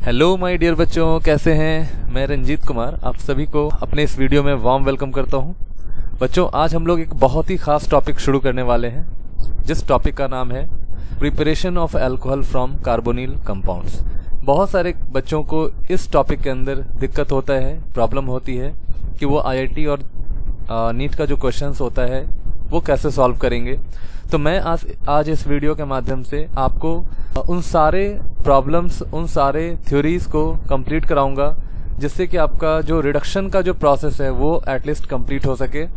Hello my dear बच्चों, कैसे हैं। मैं रंजीत कुमार आप सभी को अपने इस वीडियो में वार्म वेलकम करता हूं। बच्चों, आज हम लोग एक बहुत ही खास टॉपिक शुरू करने वाले हैं, जिस टॉपिक का नाम है preparation of alcohol from carbonyl compounds. बहुत सारे बच्चों को इस टॉपिक के अंदर दिक्कत होता है, प्रॉब्लम होती है कि वो आईआईटी और नीट का जो क्वेश्चंस होता है वो कैसे सॉल्व करेंगे। तो मैं आज इस वीडियो के माध्यम से आपको उन सारे प्रॉब्लम्स, उन सारे थ्योरीज को कंप्लीट कराऊंगा, जिससे कि आपका जो रिडक्शन का जो प्रोसेस है वो एटलीस्ट कंप्लीट हो सके।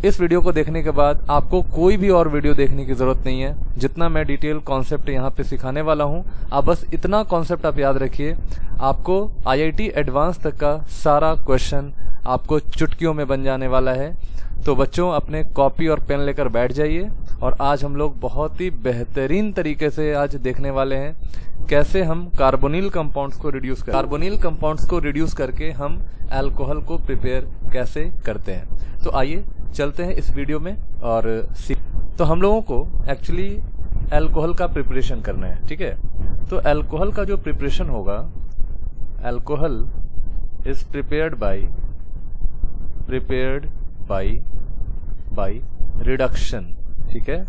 इस वीडियो को देखने के बाद आपको कोई भी और वीडियो देखने की जरूरत नहीं है। जितना मैं डिटेल कॉन्सेप्ट यहाँ पे सिखाने वाला हूँ, आप बस इतना कॉन्सेप्ट आप याद रखिए, आपको आईआईटी एडवांस तक का सारा क्वेश्चन आपको चुटकियों में बन जाने वाला है। तो बच्चों, अपने कॉपी और पेन लेकर बैठ जाइए और आज हम लोग बहुत ही बेहतरीन तरीके से आज देखने वाले हैं कैसे हम कार्बोनिल कंपाउंड्स को रिड्यूस करें। कार्बोनिल कंपाउंड्स को रिड्यूस करके हम अल्कोहल को प्रिपेयर कैसे करते हैं। तो आइए चलते हैं इस वीडियो में और तो हम लोगों को एक्चुअली अल्कोहल का प्रिपरेशन करना है, ठीक है। तो अल्कोहल का जो प्रिपरेशन होगा, alcohol is prepared by reduction, ठीक है।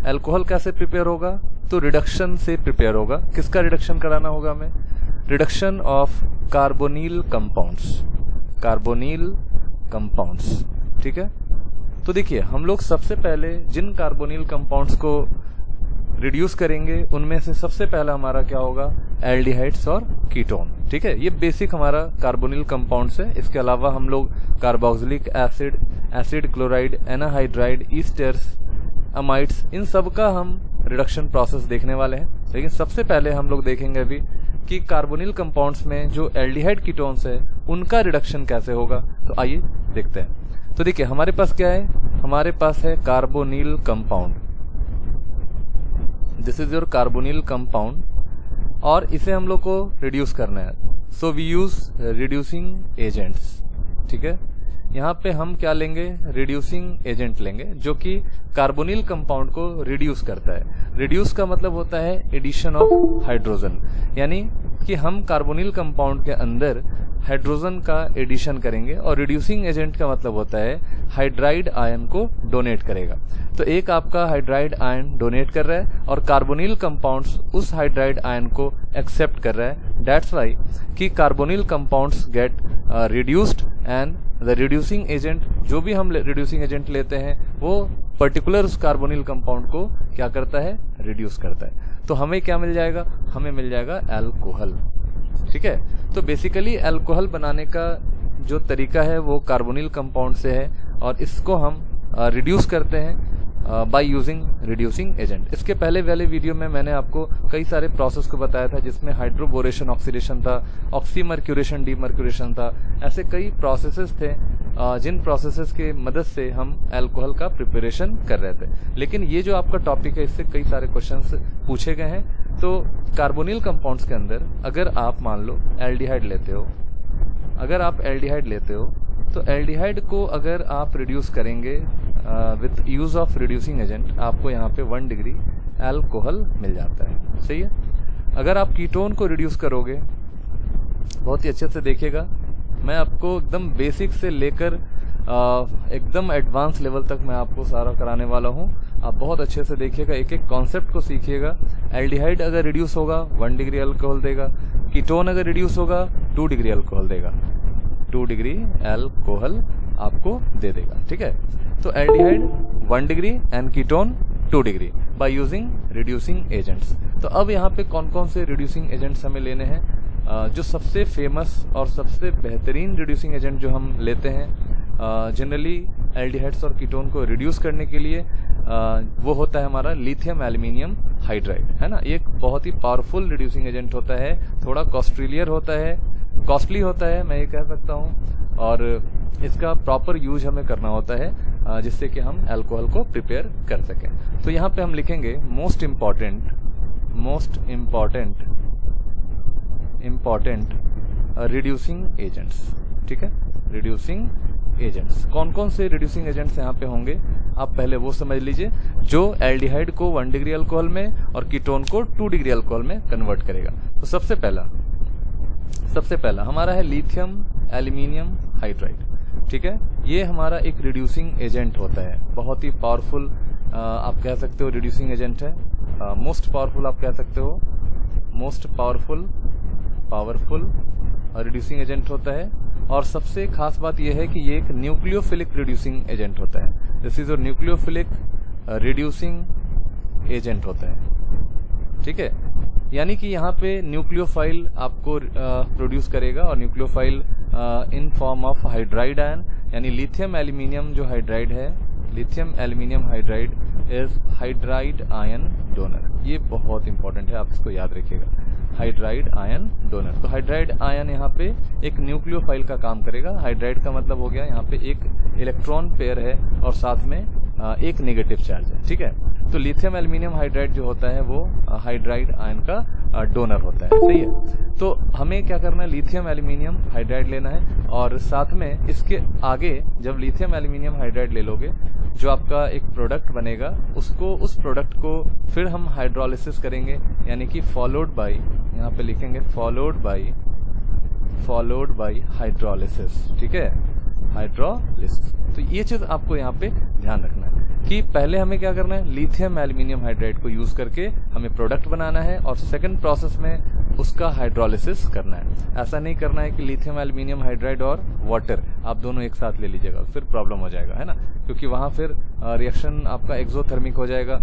अल्कोहल कैसे प्रिपेयर होगा? तो रिडक्शन से प्रिपेयर होगा। किसका रिडक्शन कराना होगा हमें? रिडक्शन ऑफ कार्बोनिल कंपाउंड्स, ठीक है। तो देखिए, हम लोग सबसे पहले जिन कार्बोनिल कंपाउंड्स को रिड्यूस करेंगे उनमें से सबसे पहला हमारा क्या होगा? एल्डिहाइड्स और कीटोन, ठीक है। ये बेसिक हमारा कार्बोनिल कंपाउंड्स है। इसके अलावा हम लोग carboxylic acid, acid chloride, anhydride, esters, amides, इन सब का हम रिडक्शन प्रोसेस देखने वाले हैं। लेकिन सबसे पहले हम लोग देखेंगे अभी कि कार्बोनिल कंपाउंड्स में जो एल्डिहाइड कीटोन्स है उनका रिडक्शन कैसे होगा। तो आइए देखते हैं। तो देखिए, हमारे पास क्या है? हमारे पास है carbonyl compound. This is your carbonyl compound और इसे हम लोग को रिड्यूस करना है। So we use reducing agents, ठीक है। यहाँ पे हम क्या लेंगे? रिड्यूसिंग एजेंट लेंगे, जो कि कार्बोनिल कंपाउंड को रिड्यूस करता है। रिड्यूस का मतलब होता है एडिशन ऑफ हाइड्रोजन, यानी कि हम कार्बोनिल कंपाउंड के अंदर हाइड्रोजन का एडिशन करेंगे। और रिड्यूसिंग एजेंट का मतलब होता है हाइड्राइड आयन को डोनेट करेगा। तो एक आपका हाइड्राइड आयन डोनेट कर रहा है और कार्बोनिल कंपाउंड्स उस हाइड्राइड आयन को एक्सेप्ट कर रहा है। दैट्स वाई कि carbonyl compounds gate reduced and the reducing agent, जो भी हम रिड्यूसिंग एजेंट लेते हैं वो पर्टिकुलर उस कार्बोनिल कंपाउंड को क्या करता है? रिड्यूस करता है। तो हमें क्या मिल जाएगा? हमें मिल जाएगा अल्कोहल, ठीक है। तो बेसिकली अल्कोहल बनाने का जो तरीका है वो कार्बोनिल कंपाउंड से है और इसको हम रिड्यूस करते हैं बाय यूजिंग रिड्यूसिंग एजेंट। इसके पहले वाले वीडियो में मैंने आपको कई सारे प्रोसेस को बताया था, जिसमें हाइड्रोबोरेशन ऑक्सीडेशन था, ऑक्सीमर्क्यूरेशन डीमर्क्यूरेशन था। ऐसे कई प्रोसेसेस थे जिन प्रोसेसेस के मदद से हम अल्कोहल का प्रिपरेशन कर रहे थे। लेकिन ये जो आपका टॉपिक है, इससे कई सारे क्वेश्चंस पूछे गए हैं। तो कार्बोनिल कंपाउंड्स के अंदर अगर आप मान लो एल्डिहाइड लेते हो, तो एल्डिहाइड को अगर आप रिड्यूस करेंगे with use of reducing agent, आपको यहाँ पे 1 डिग्री अल्कोहल मिल जाता है, सही है। अगर आप कीटोन को रिड्यूस करोगे, बहुत ही अच्छे से देखिएगा, मैं आपको एकदम बेसिक से लेकर एकदम एडवांस लेवल तक मैं आपको सारा कराने वाला हूँ। आप बहुत अच्छे से देखिएगा, एक एक कॉन्सेप्ट को सीखिएगा। एल्डिहाइड अगर रिड्यूस होगा 1 डिग्री अल्कोहल देगा, कीटोन अगर रिड्यूस होगा 2 डिग्री अल्कोहल देगा, 2 डिग्री अल्कोहल आपको दे देगा, ठीक है। तो aldehyde 1 degree and ketone 2 degree by using reducing agents. तो अब यहाँ पे कौन कौन से रिड्यूसिंग एजेंट्स हमें लेने हैं? जो सबसे फेमस और सबसे बेहतरीन रिड्यूसिंग एजेंट जो हम लेते हैं जनरली एल्डिहाइड्स और कीटोन को रिड्यूस करने के लिए, वो होता है हमारा लिथियम एल्यूमिनियम हाइड्राइड, है ना। ये एक बहुत ही पावरफुल रिड्यूसिंग एजेंट होता है, थोड़ा कॉस्टली होता है, मैं ये कह सकता हूँ। और इसका प्रॉपर यूज हमें करना होता है जिससे कि हम अल्कोहल को प्रिपेयर कर सकें। तो यहाँ पे हम लिखेंगे मोस्ट इम्पॉर्टेंट रिड्यूसिंग एजेंट्स, ठीक है। रिड्यूसिंग एजेंट्स, कौन कौन से रिड्यूसिंग एजेंट्स यहाँ पे होंगे आप पहले वो समझ लीजिए, जो एल्डिहाइड को 1 डिग्री अल्कोहल में और कीटोन को 2 डिग्री अल्कोहल में कन्वर्ट करेगा। तो सबसे पहला सबसे पहला हमारा है लिथियम एल्यूमिनियम हाइड्राइड। ठीक है, ये हमारा एक रिड्यूसिंग एजेंट होता है, बहुत ही पावरफुल आप कह सकते हो रिड्यूसिंग एजेंट है, मोस्ट पावरफुल आप कह सकते हो, मोस्ट पावरफुल रिड्यूसिंग एजेंट होता है। और सबसे खास बात यह है कि ये एक न्यूक्लियोफिलिक रिड्यूसिंग एजेंट होता है। This is a nucleophilic reducing agent होता है। ठीक है, यानी कि यहाँ पे न्यूक्लियोफाइल आपको प्रोड्यूस करेगा, और nucleophile in form of hydride ion, यानी लिथियम एल्यूमिनियम जो हाइड्राइड है, lithium aluminium hydride is hydride ion donor. ये बहुत इंपॉर्टेंट है, आप इसको याद रखिएगा, हाइड्राइड आयन डोनर। तो हाइड्राइड आयन यहाँ पे एक न्यूक्लियोफाइल का काम करेगा। हाइड्राइड का मतलब हो गया यहाँ पे एक इलेक्ट्रॉन पेयर है और साथ में एक नेगेटिव चार्ज है। ठीक है, तो लिथियम एल्यूमिनियम हाइड्राइड जो होता है वो हाइड्राइड आयन का डोनर होता है। सही है, तो हमें क्या करना है, लिथियम एल्यूमिनियम हाइड्राइड लेना है, और साथ में इसके आगे जब लिथियम एल्यूमिनियम हाइड्राइड ले लोगे, जो आपका एक प्रोडक्ट बनेगा, उसको उस प्रोडक्ट को फिर हम हाइड्रोलिसिस करेंगे, यानी कि फॉलोड बाय, यहाँ पे लिखेंगे फॉलोड बाय हाइड्रोलिसिस। ठीक है, हाइड्रोलिसिस। तो ये चीज आपको यहाँ पे ध्यान रखना है कि पहले हमें क्या करना है, लिथियम एल्यूमिनियम हाइड्राइड को यूज करके हमें प्रोडक्ट बनाना है, और सेकंड प्रोसेस में उसका हाइड्रोलिसिस करना है। ऐसा नहीं करना है कि लिथियम एल्यूमिनियम हाइड्राइड और वाटर आप दोनों एक साथ ले लीजिएगा, फिर प्रॉब्लम हो जाएगा, है ना, क्योंकि वहां फिर रिएक्शन आपका एक्सोथर्मिक हो जाएगा,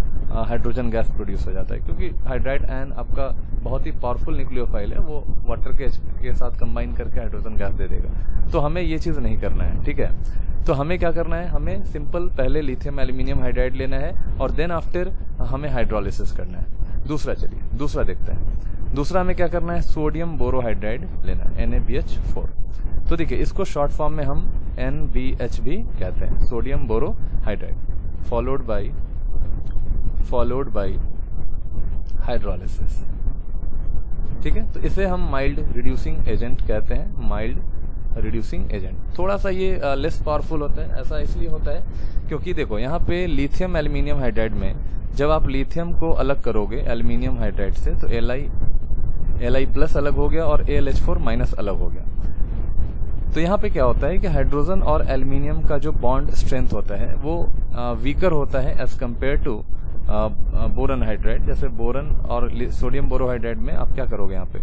हाइड्रोजन गैस प्रोड्यूस हो जाता है, क्योंकि हाइड्राइड आयन आपका बहुत ही पावरफुल न्यूक्लियोफाइल है, वो वाटर के साथ कंबाइन करके हाइड्रोजन गैस दे देगा। तो हमें ये चीज नहीं करना है। ठीक है, तो हमें क्या करना है, हमें सिंपल पहले लिथियम एल्यूमिनियम हाइड्राइड लेना है, और देन आफ्टर हमें हाइड्रोलिसिस करना है। दूसरा, चलिए दूसरा देखते हैं। दूसरा हमें क्या करना है, सोडियम बोरोहाइड्राइड लेना है, NaBH4। तो देखिए, इसको शॉर्ट फॉर्म में हम NBH भी कहते हैं, sodium borohydride, followed by hydrolysis. ठीक है, तो इसे हम माइल्ड रिड्यूसिंग एजेंट कहते हैं, माइल्ड रिड्यूसिंग एजेंट। थोड़ा सा ये लेस पावरफुल होता है, ऐसा इसलिए होता है क्योंकि देखो यहाँ पे लिथियम एल्यूमिनियम हाइड्राइड में जब आप लिथियम को अलग करोगे एल्यूमिनियम हाइड्राइड से, तो Li प्लस अलग हो गया और AlH4 माइनस अलग हो गया। तो यहाँ पे क्या होता है कि हाइड्रोजन और एल्यूमिनियम का जो बॉन्ड स्ट्रेंथ होता है वो वीकर होता है as compare to boron hydride. जैसे बोरन और सोडियम बोरोहाइड्राइड में आप क्या करोगे, यहाँ पे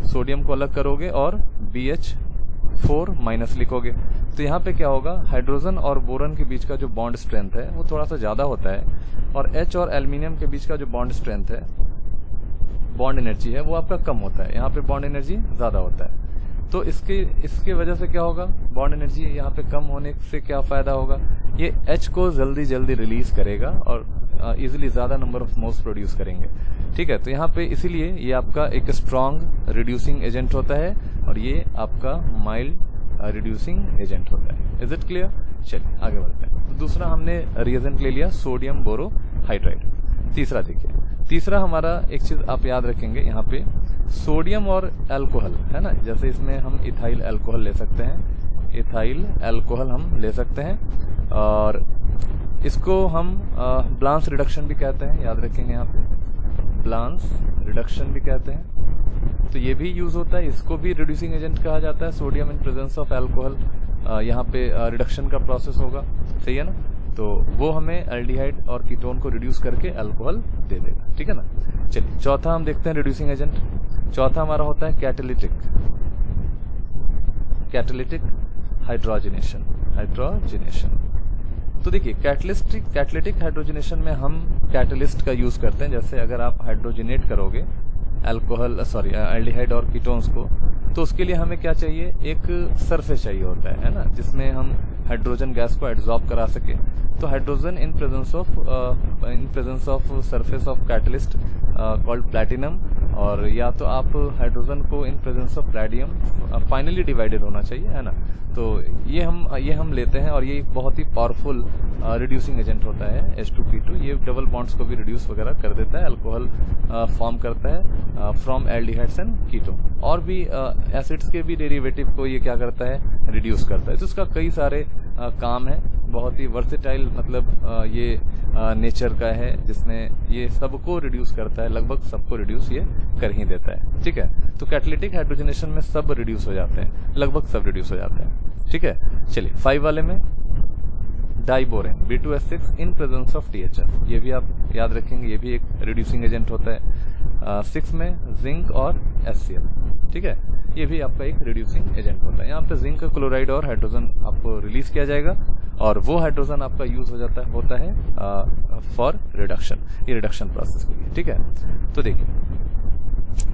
सोडियम को अलग करोगे और BH4 माइनस लिखोगे। तो यहाँ पे क्या होगा, हाइड्रोजन और बोरन के बीच का जो बॉन्ड स्ट्रेंथ है वो थोड़ा सा ज्यादा होता है, और H और एल्यूमिनियम के बीच का जो बॉन्ड स्ट्रेंथ है, बॉन्ड एनर्जी है, वो आपका कम होता है। यहाँ पे बॉन्ड एनर्जी ज्यादा होता है। तो इसके वजह से क्या होगा, बॉन्ड एनर्जी यहाँ पे कम होने से क्या फायदा होगा, ये H को जल्दी रिलीज करेगा और इजिली ज्यादा नंबर ऑफ मोल्स प्रोड्यूस करेंगे। ठीक है, तो यहाँ पे इसीलिए ये आपका एक स्ट्रॉन्ग रिड्यूसिंग एजेंट होता है, और ये आपका माइल्ड रिड्यूसिंग एजेंट होता है। Is it clear? चलिए आगे बढ़ते हैं। तो दूसरा हमने रिएजेंट ले लिया, सोडियम बोरोहाइड्राइड। तीसरा देखिए, तीसरा हमारा एक चीज आप याद रखेंगे, यहाँ पे सोडियम और अल्कोहल है ना, जैसे इसमें हम इथाइल अल्कोहल ले सकते हैं, इथाइल अल्कोहल हम ले सकते हैं, और इसको हम ब्लांस रिडक्शन भी कहते हैं, याद रखेंगे यहाँ पे ब्लांस रिडक्शन भी कहते हैं। तो ये भी यूज होता है, इसको भी रिड्यूसिंग एजेंट कहा जाता है। Sodium in presence of alcohol, यहाँ पे रिडक्शन का प्रोसेस होगा, सही है ना, तो वो हमें एल्डिहाइड और कीटोन को रिड्यूस करके अल्कोहल दे देगा। ठीक है ना, चलिए चौथा हम देखते हैं रिड्यूसिंग एजेंट। चौथा हमारा होता है कैटालिटिक हाइड्रोजनेशन। तो देखिए, कैटालिटिक हाइड्रोजनेशन में हम कैटलिस्ट का यूज करते हैं। जैसे अगर आप हाइड्रोजनेट करोगे एल्डिहाइड और कीटोन्स को, तो उसके लिए हमें क्या चाहिए, एक सरफेस चाहिए होता है ना, जिसमें हम हाइड्रोजन गैस को एब्जॉर्ब करा सके। तो hydrogen in presence of surface of catalyst called platinum, और या तो आप हाइड्रोजन को in presence of palladium, finally divided होना चाहिए, है ना। तो ये हम लेते हैं, और ये एक बहुत ही पावरफुल रिड्यूसिंग एजेंट होता है H2P2। ये डबल बॉन्ड्स को भी रिड्यूस वगैरह कर देता है, अल्कोहल फॉर्म करता है फ्रॉम एल्डिहाइड्स एंड कीटोन, और भी एसिड्स के भी डेरिवेटिव को ये क्या करता है, रिड्यूस करता है। तो इसका कई सारे काम है बहुत ही वर्सेटाइल मतलब ये नेचर का है, जिसमें ये सबको रिड्यूस करता है, लगभग सबको रिड्यूस ये कर ही देता है। ठीक है, तो कैटालिटिक हाइड्रोजनेशन में सब रिड्यूस हो जाते हैं, लगभग सब रिड्यूस हो जाते हैं। ठीक है, चलिए 5 वाले में diborane B2S6 in presence of THF, ये भी आप याद रखेंगे, ये भी एक रिड्यूसिंग एजेंट होता है। 6 में जिंक और HCl, ठीक है, ये भी आपका एक रिड्यूसिंग एजेंट होता है। यहाँ पे जिंक क्लोराइड और हाइड्रोजन आपको रिलीज किया जाएगा और वो हाइड्रोजन आपका यूज होता है फॉर रिडक्शन, ये रिडक्शन प्रोसेस के लिए। ठीक है, तो देखिए,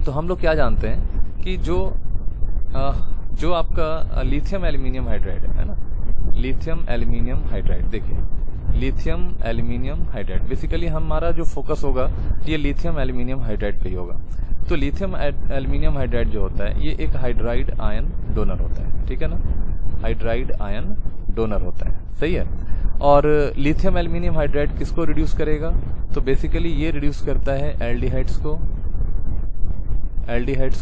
तो हम लोग क्या जानते हैं कि जो आपका लिथियम एल्यूमिनियम हाइड्राइड है ना, लिथियम एल्यूमिनियम हाइड्राइड, देखिए लिथियम एल्यूमिनियम हाइड्राइड, बेसिकली हमारा जो फोकस होगा ये लिथियम एल्यूमिनियम हाइड्राइड पे ही होगा। तो लिथियम एल्यूमिनियम हाइड्राइड जो होता है ये एक हाइड्राइड आयन डोनर होता है। ठीक है ना, हाइड्राइड आयन डोनर होता है, सही है। और लिथियम एल्यूमिनियम हाइड्राइड किसको रिड्यूस करेगा, तो बेसिकली ये रिड्यूस करता है एल्डिहाइड्स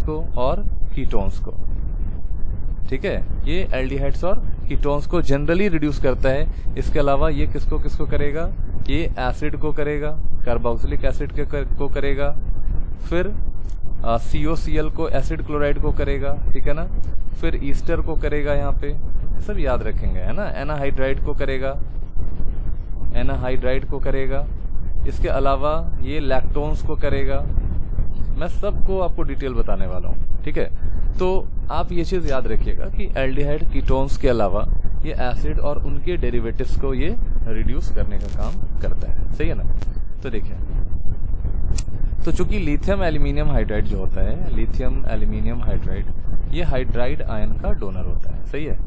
को और कीटोन्स को। ठीक है, ये एल्डिहाइड्स और कीटोन्स को जनरली रिड्यूस करता है। इसके अलावा ये किसको करेगा, ये एसिड को करेगा, कार्बोक्सिलिक एसिड को करेगा, फिर COCl को, एसिड क्लोराइड को करेगा। ठीक है ना, फिर ईस्टर को करेगा, यहाँ पे सब याद रखेंगे, है ना, एनाहाइड्राइड को करेगा, इसके अलावा ये लैक्टोन्स को करेगा। मैं सबको आपको डिटेल बताने वाला हूँ। ठीक है, तो आप ये चीज याद रखिएगा कि एल्डिहाइड कीटोन्स के अलावा ये एसिड और उनके डेरिवेटिव्स को ये रिड्यूस करने का काम करता है, सही है ना। तो देखिए, तो चूंकि लिथियम एल्यूमिनियम हाइड्राइड जो होता है, लिथियम एल्यूमिनियम हाइड्राइड, ये हाइड्राइड आयन का डोनर होता है, सही है।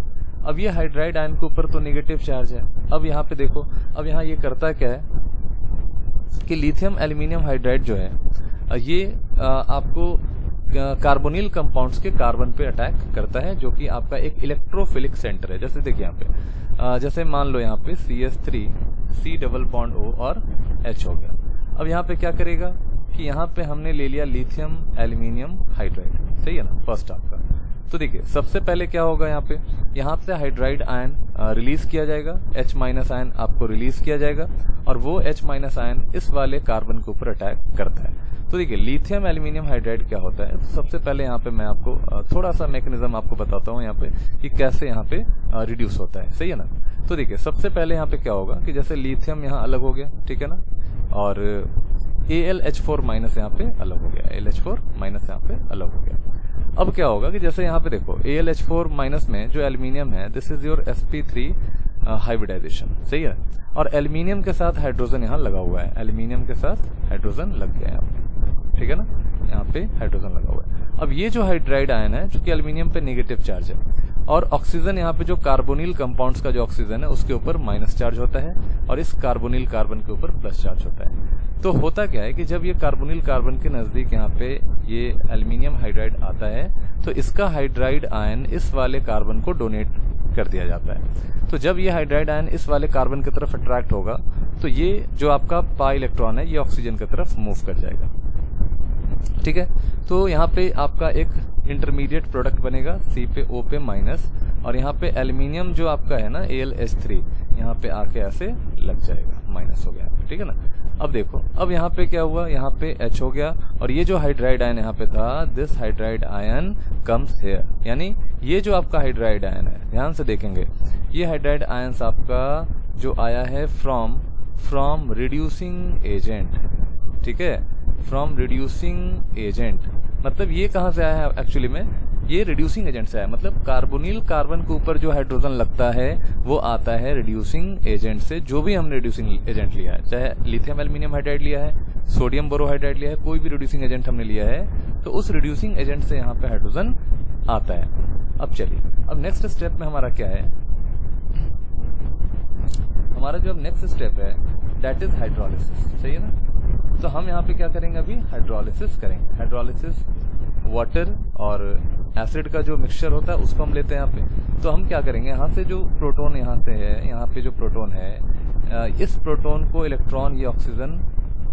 अब ये हाइड्राइड आयन के ऊपर तो नेगेटिव चार्ज है। अब यहाँ पे देखो, अब यहाँ ये करता क्या है कि लिथियम एल्यूमिनियम हाइड्राइड जो है ये आपको कार्बोनिल कंपाउंड्स के कार्बन पे अटैक करता है, जो कि आपका एक इलेक्ट्रोफिलिक सेंटर है। जैसे देखिए यहाँ पे, जैसे मान लो यहाँ पे CH3 C double bond O और H हो गया। अब यहाँ पे क्या करेगा कि यहाँ पे हमने ले लिया लिथियम एल्यूमिनियम हाइड्राइड, सही है ना, फर्स्ट आपका। तो देखिए, सबसे पहले क्या होगा, यहाँ से हाइड्राइड आयन रिलीज किया जाएगा, H माइनस आयन आपको रिलीज किया जाएगा, और वो H माइनस आयन इस वाले कार्बन के ऊपर अटैक करता है। तो देखिए, लिथियम एल्यूमिनियम हाइड्राइड क्या होता है, तो सबसे पहले यहाँ पे मैं आपको थोड़ा सा मैकेनिज्म आपको बताता हूँ यहाँ पे कि कैसे यहाँ पे रिड्यूस होता है, सही है ना। तो देखिए, सबसे पहले यहाँ पे क्या होगा कि जैसे लिथियम यहाँ अलग हो गया, ठीक है ना, और AlH4 माइनस यहाँ पे अलग हो गया, AlH4 माइनस यहाँ पे अलग हो गया। अब क्या होगा कि जैसे यहाँ पे देखो, AlH4 माइनस में जो एल्यूमिनियम है, this is your sp3 hybridisation, सही है, और एल्यूमिनियम के साथ हाइड्रोजन यहाँ लगा हुआ है, एल्यूमिनियम के साथ हाइड्रोजन लग गया है यहाँ पे, ठीक है ना, यहाँ पे हाइड्रोजन लगा हुआ है। अब ये जो हाइड्राइड आयन है, चूंकि एल्यूमिनियम पे नेगेटिव चार्ज है, और ऑक्सीजन यहाँ पे जो कार्बोनिल कंपाउंड्स का जो ऑक्सीजन है उसके ऊपर माइनस चार्ज होता है, और इस कार्बोनिल कार्बन के ऊपर प्लस चार्ज होता है। तो होता क्या है कि जब ये कार्बोनिल कार्बन के नजदीक यहाँ पे ये एल्यूमिनियम हाइड्राइड आता है, तो इसका हाइड्राइड आयन इस वाले कार्बन को डोनेट कर दिया जाता है। तो जब ये हाइड्राइड आयन इस वाले कार्बन की तरफ अट्रैक्ट होगा, तो ये जो आपका पाई इलेक्ट्रॉन है ये ऑक्सीजन की तरफ मूव कर जाएगा, ठीक है। तो यहाँ पे आपका एक इंटरमीडिएट प्रोडक्ट बनेगा, C पे O पे माइनस, और यहाँ पे एल्यूमिनियम जो आपका है ना AlH3 यहाँ पे आके ऐसे लग जाएगा, माइनस हो गया, ठीक है ना। अब देखो, अब यहाँ पे क्या हुआ, यहाँ पे H हो गया, और ये जो हाइड्राइड आयन यहाँ पे था, this hydride ion comes here, यानी ये जो आपका हाइड्राइड आयन है, ध्यान से देखेंगे, ये हाइड्राइड आयन आपका जो आया है फ्रॉम रिड्यूसिंग एजेंट, ठीक है, फ्रॉम रिड्यूसिंग एजेंट, मतलब ये कहाँ से आया है एक्चुअली में, ये रिड्यूसिंग एजेंट से आया, मतलब कार्बोनिल कार्बन के ऊपर जो हाइड्रोजन लगता है वो आता है रिड्यूसिंग एजेंट से। जो भी हमने रिड्यूसिंग एजेंट लिया है, चाहे लिथियम एल्यूमिनियम हाइड्राइड लिया है, सोडियम बोरोहाइड्राइड लिया है, कोई भी रिड्यूसिंग एजेंट हमने लिया है, तो उस रिड्यूसिंग एजेंट से यहाँ पे हाइड्रोजन आता है। अब चलिए, अब नेक्स्ट स्टेप में हमारा क्या है, हमारा जो अब नेक्स्ट स्टेप है दैट इज हाइड्रोलिसिस, सही है ना। तो हम यहाँ पे क्या करेंगे, अभी हाइड्रोलिसिस करेंगे। हाइड्रोलिसिस वाटर और एसिड का जो मिक्सचर होता है उसको हम लेते हैं यहाँ पे। तो हम क्या करेंगे, यहाँ से जो प्रोटोन यहाँ से है, यहाँ पे जो प्रोटोन है, इस प्रोटोन को इलेक्ट्रॉन ये ऑक्सीजन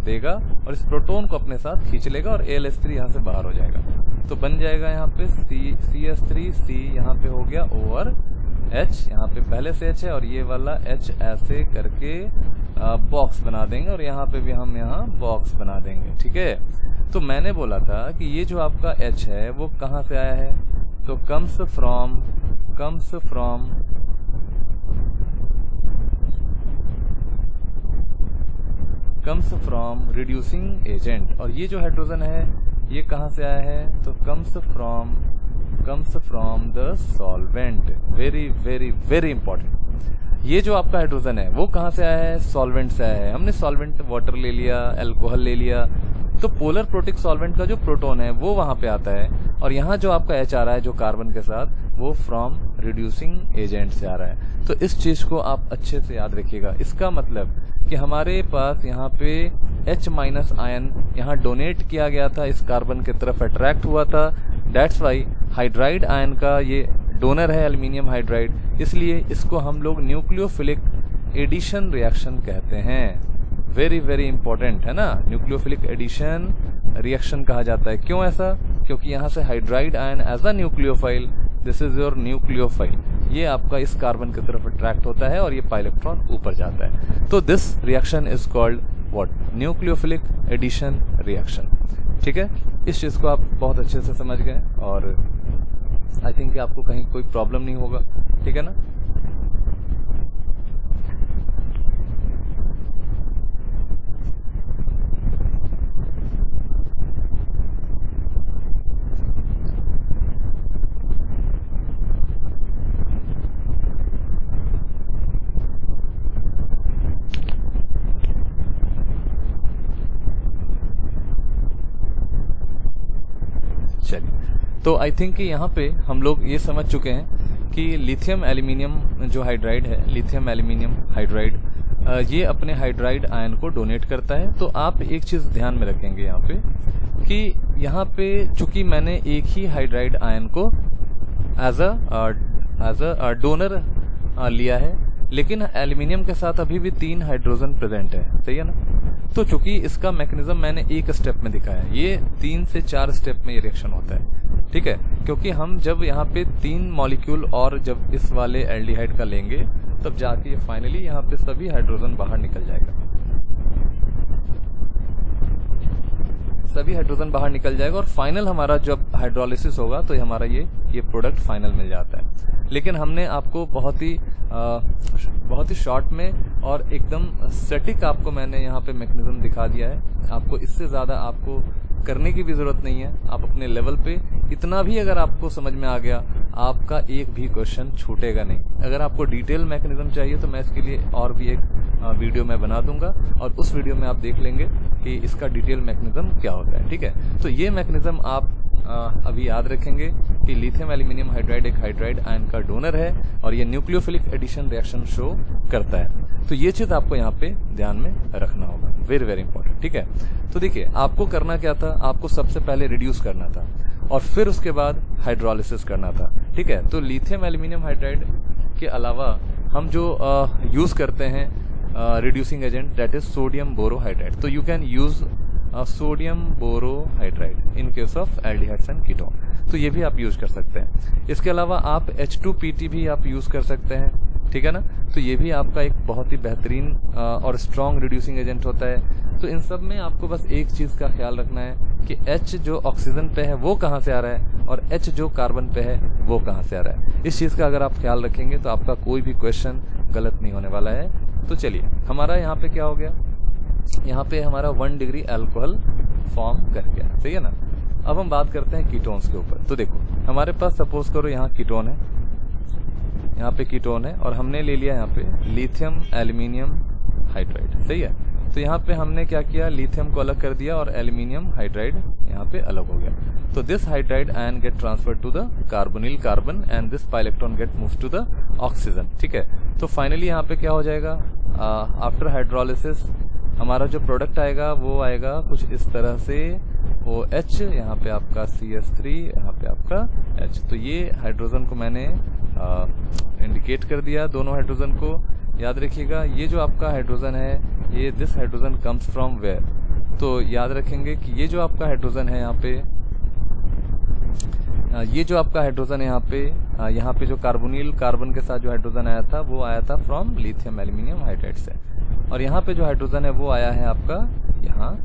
देगा और इस प्रोटोन को अपने साथ खींच लेगा और AlH3 यहाँ से बाहर हो जाएगा। तो बन जाएगा यहाँ पे CH3C, यहाँ पे हो गया O और H, यहाँ पे पहले से H है और ये वाला H ऐसे करके बॉक्स बना देंगे और यहाँ पे भी हम यहाँ बॉक्स बना देंगे, ठीक है। तो मैंने बोला था कि ये जो आपका H है वो कहाँ से आया है, तो comes from reducing agent, और ये जो हाइड्रोजन है ये कहाँ से आया है, तो comes from the solvent। Very very very important. ये जो आपका हाइड्रोजन है वो कहाँ से आया है, सॉल्वेंट से आया है। हमने सॉल्वेंट वाटर ले लिया, अल्कोहल ले लिया, तो पोलर प्रोटिक सॉल्वेंट का जो प्रोटॉन है वो वहां पे आता है, और यहाँ जो आपका H आ रहा है जो कार्बन के साथ, वो फ्रॉम रिड्यूसिंग एजेंट से आ रहा है। तो इस चीज को आप अच्छे से याद रखिएगा। इसका मतलब कि हमारे पास यहाँ पे H माइनस आयन यहाँ डोनेट किया गया था, इस कार्बन की तरफ अट्रैक्ट हुआ था। दैट्स वाई हाइड्राइड आयन का ये डोनर है एल्यूमिनियम हाइड्राइड, इसलिए इसको हम लोग न्यूक्लियोफिलिक एडिशन रिएक्शन कहते हैं। वेरी वेरी इंपॉर्टेंट है ना, न्यूक्लियोफिलिक एडिशन रिएक्शन कहा जाता है। क्यों ऐसा, क्योंकि यहाँ से hydride ion as a nucleophile, this is your nucleophile, ये आपका इस कार्बन की तरफ अट्रैक्ट होता है और ये पाइलेक्ट्रॉन ऊपर जाता है। तो this reaction is called what, nucleophilic addition reaction, ठीक है। इस चीज को आप बहुत अच्छे से समझ गए और आई थिंक कि आपको कहीं कोई प्रॉब्लम नहीं होगा, ठीक है ना। चलिए, तो आई थिंक कि यहाँ पे हम लोग ये समझ चुके हैं कि लिथियम एल्यूमिनियम जो हाइड्राइड है, लिथियम एल्यूमिनियम हाइड्राइड, ये अपने हाइड्राइड आयन को डोनेट करता है। तो आप एक चीज ध्यान में रखेंगे यहाँ पे कि यहाँ पे चूंकि मैंने एक ही हाइड्राइड आयन को एज अ डोनर लिया है, लेकिन एल्यूमिनियम के साथ अभी भी 3 हाइड्रोजन प्रेजेंट है, सही है ना। तो चूंकि इसका मैकेनिज्म मैंने एक स्टेप में दिखाया है, ये 3 से 4 स्टेप में ये रिएक्शन होता है, ठीक है। क्योंकि हम जब यहाँ पे 3 मॉलिक्यूल और जब इस वाले एल्डिहाइड का लेंगे, तब जाके ये फाइनली यहाँ पे सभी हाइड्रोजन बाहर निकल जाएगा, सभी हाइड्रोजन बाहर निकल जाएगा और फाइनल हमारा जब हाइड्रोलिसिस होगा तो हमारा ये प्रोडक्ट फाइनल मिल जाता है। लेकिन हमने आपको बहुत ही शॉर्ट में और एकदम स्टैटिक आपको मैंने यहाँ पे मैकेनिज्म दिखा दिया है। आपको इससे ज्यादा आपको करने की भी जरूरत नहीं है। आप अपने लेवल पे इतना भी अगर आपको समझ में आ गया, आपका एक भी क्वेश्चन छूटेगा नहीं। अगर आपको डिटेल मैकेनिज्म चाहिए तो मैं इसके लिए और भी एक वीडियो मैं बना दूंगा और उस वीडियो में आप देख लेंगे कि इसका डिटेल मैकेनिज्म क्या होता है, ठीक है। तो ये मैकेनिज्म आप अभी याद रखेंगे कि लिथियम एल्यूमिनियम हाइड्राइड एक हाइड्राइड आयन का डोनर है और ये न्यूक्लियोफिलिक एडिशन रिएक्शन शो करता है। तो ये चीज आपको यहाँ पे ध्यान में रखना होगा, वेरी वेरी इंपॉर्टेंट, ठीक है। तो देखिए, आपको करना क्या था, आपको सबसे पहले रिड्यूस करना था और फिर उसके बाद हाइड्रोलिसिस करना था, ठीक है। तो लिथियम एल्यूमिनियम हाइड्राइड के अलावा हम जो यूज करते हैं reducing agent, that is sodium borohydride. तो you can use sodium borohydride in case of aldehydes and ketone, तो ये भी आप यूज कर सकते हैं। इसके अलावा आप H2PT भी आप यूज कर सकते हैं, ठीक है ना। तो ये भी आपका एक बहुत ही बेहतरीन और स्ट्रॉन्ग रिड्यूसिंग एजेंट होता है। तो इन सब में आपको बस एक चीज का ख्याल रखना है कि H जो ऑक्सीजन पे है वो कहाँ से आ रहा है और H जो कार्बन पे है वो कहाँ से आ रहा है। इस चीज का अगर आप ख्याल रखेंगे तो आपका कोई भी क्वेश्चन गलत नहीं होने वाला है। तो चलिए, हमारा यहाँ पे क्या हो गया, यहाँ पे हमारा 1 डिग्री अल्कोहल फॉर्म कर गया, सही है ना। अब हम बात करते हैं कीटोन्स के ऊपर। तो देखो, हमारे पास सपोज करो यहाँ कीटोन है, यहाँ पे कीटोन है और हमने ले लिया यहाँ पे लिथियम एल्यूमिनियम हाइड्राइड, सही है। तो यहाँ पे हमने क्या किया, लिथियम को अलग कर दिया और एल्यूमिनियम हाइड्राइड यहाँ पे अलग हो गया। तो this hydride ion get transferred to the carbonyl carbon and this pi electron get move to the oxygen, ठीक है। तो फाइनली यहाँ पे क्या हो जाएगा, आफ्टर हाइड्रोलिसिस हमारा जो प्रोडक्ट आएगा वो आएगा कुछ इस तरह से, OH, यहाँ पे आपका CH3, यहाँ पे आपका H। तो ये हाइड्रोजन को मैंने इंडिकेट कर दिया, दोनों हाइड्रोजन को। याद रखिएगा, ये जो आपका हाइड्रोजन है, ये this hydrogen comes from where. तो याद रखेंगे कि ये जो आपका हाइड्रोजन है यहाँ पे, ये जो आपका हाइड्रोजन यहाँ पे जो कार्बोनिल कार्बन के साथ जो हाइड्रोजन आया था वो आया था फ्रॉम लिथियम एल्यूमिनियम हाइड्राइड से, और यहाँ पे जो हाइड्रोजन है वो आया है आपका यहाँ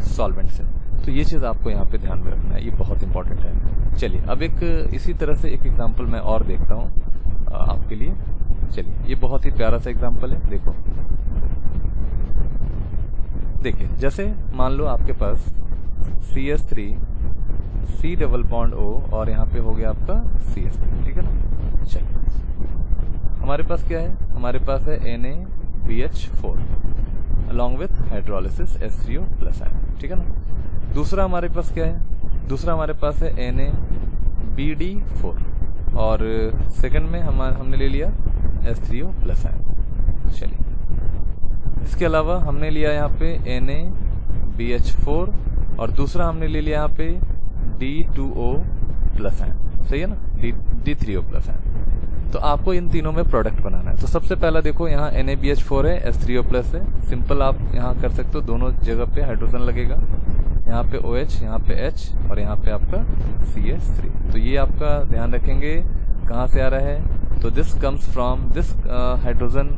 सॉल्वेंट से। तो ये चीज़ आपको यहाँ पे ध्यान में रखना है, ये बहुत इंपॉर्टेंट है। चलिए अब एक इसी तरह से एक एग्जाम्पल मैं और देखता हूँ आपके लिए। चलिए ये बहुत ही प्यारा सा एग्जाम्पल है। देखिए जैसे मान लो आपके पास CH3 C double bond O और यहाँ पे हो गया आपका CH3, ठीक है ना। चलिए हमारे पास क्या है, हमारे पास है NaBH4 along with hydrolysis H3O plus ion, ठीक है ना। दूसरा हमारे पास क्या है, दूसरा हमारे पास है NaBD4 और सेकंड में हमने ले लिया H3O प्लस आयन। चलिए इसके अलावा हमने लिया यहाँ पे NaBH4 और दूसरा हमने ले लिया यहाँ पे D2O प्लस आयन, सही है ना, D3O प्लस आयन। तो आपको इन तीनों में प्रोडक्ट बनाना है। तो सबसे पहला देखो यहाँ NaBH4 है, H3O प्लस है, सिंपल आप यहाँ कर सकते हो, दोनों जगह पे हाइड्रोजन लगेगा, यहाँ पे OH, यहाँ पे H और यहाँ पे आपका CH3। तो ये आपका ध्यान रखेंगे कहाँ से आ रहा है, तो this comes from this hydrogen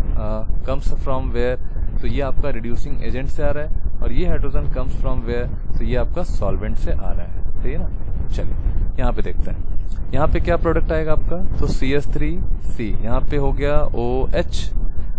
comes from where, तो ये आपका रिड्यूसिंग एजेंट से आ रहा है, और ये हाइड्रोजन कम्स फ्रॉम वेयर, तो ये आपका सॉल्वेंट से आ रहा है, सही है ना। चलिए यहाँ पे देखते हैं, यहाँ पे क्या प्रोडक्ट आएगा आपका, तो CH3C, यहाँ पे हो गया OH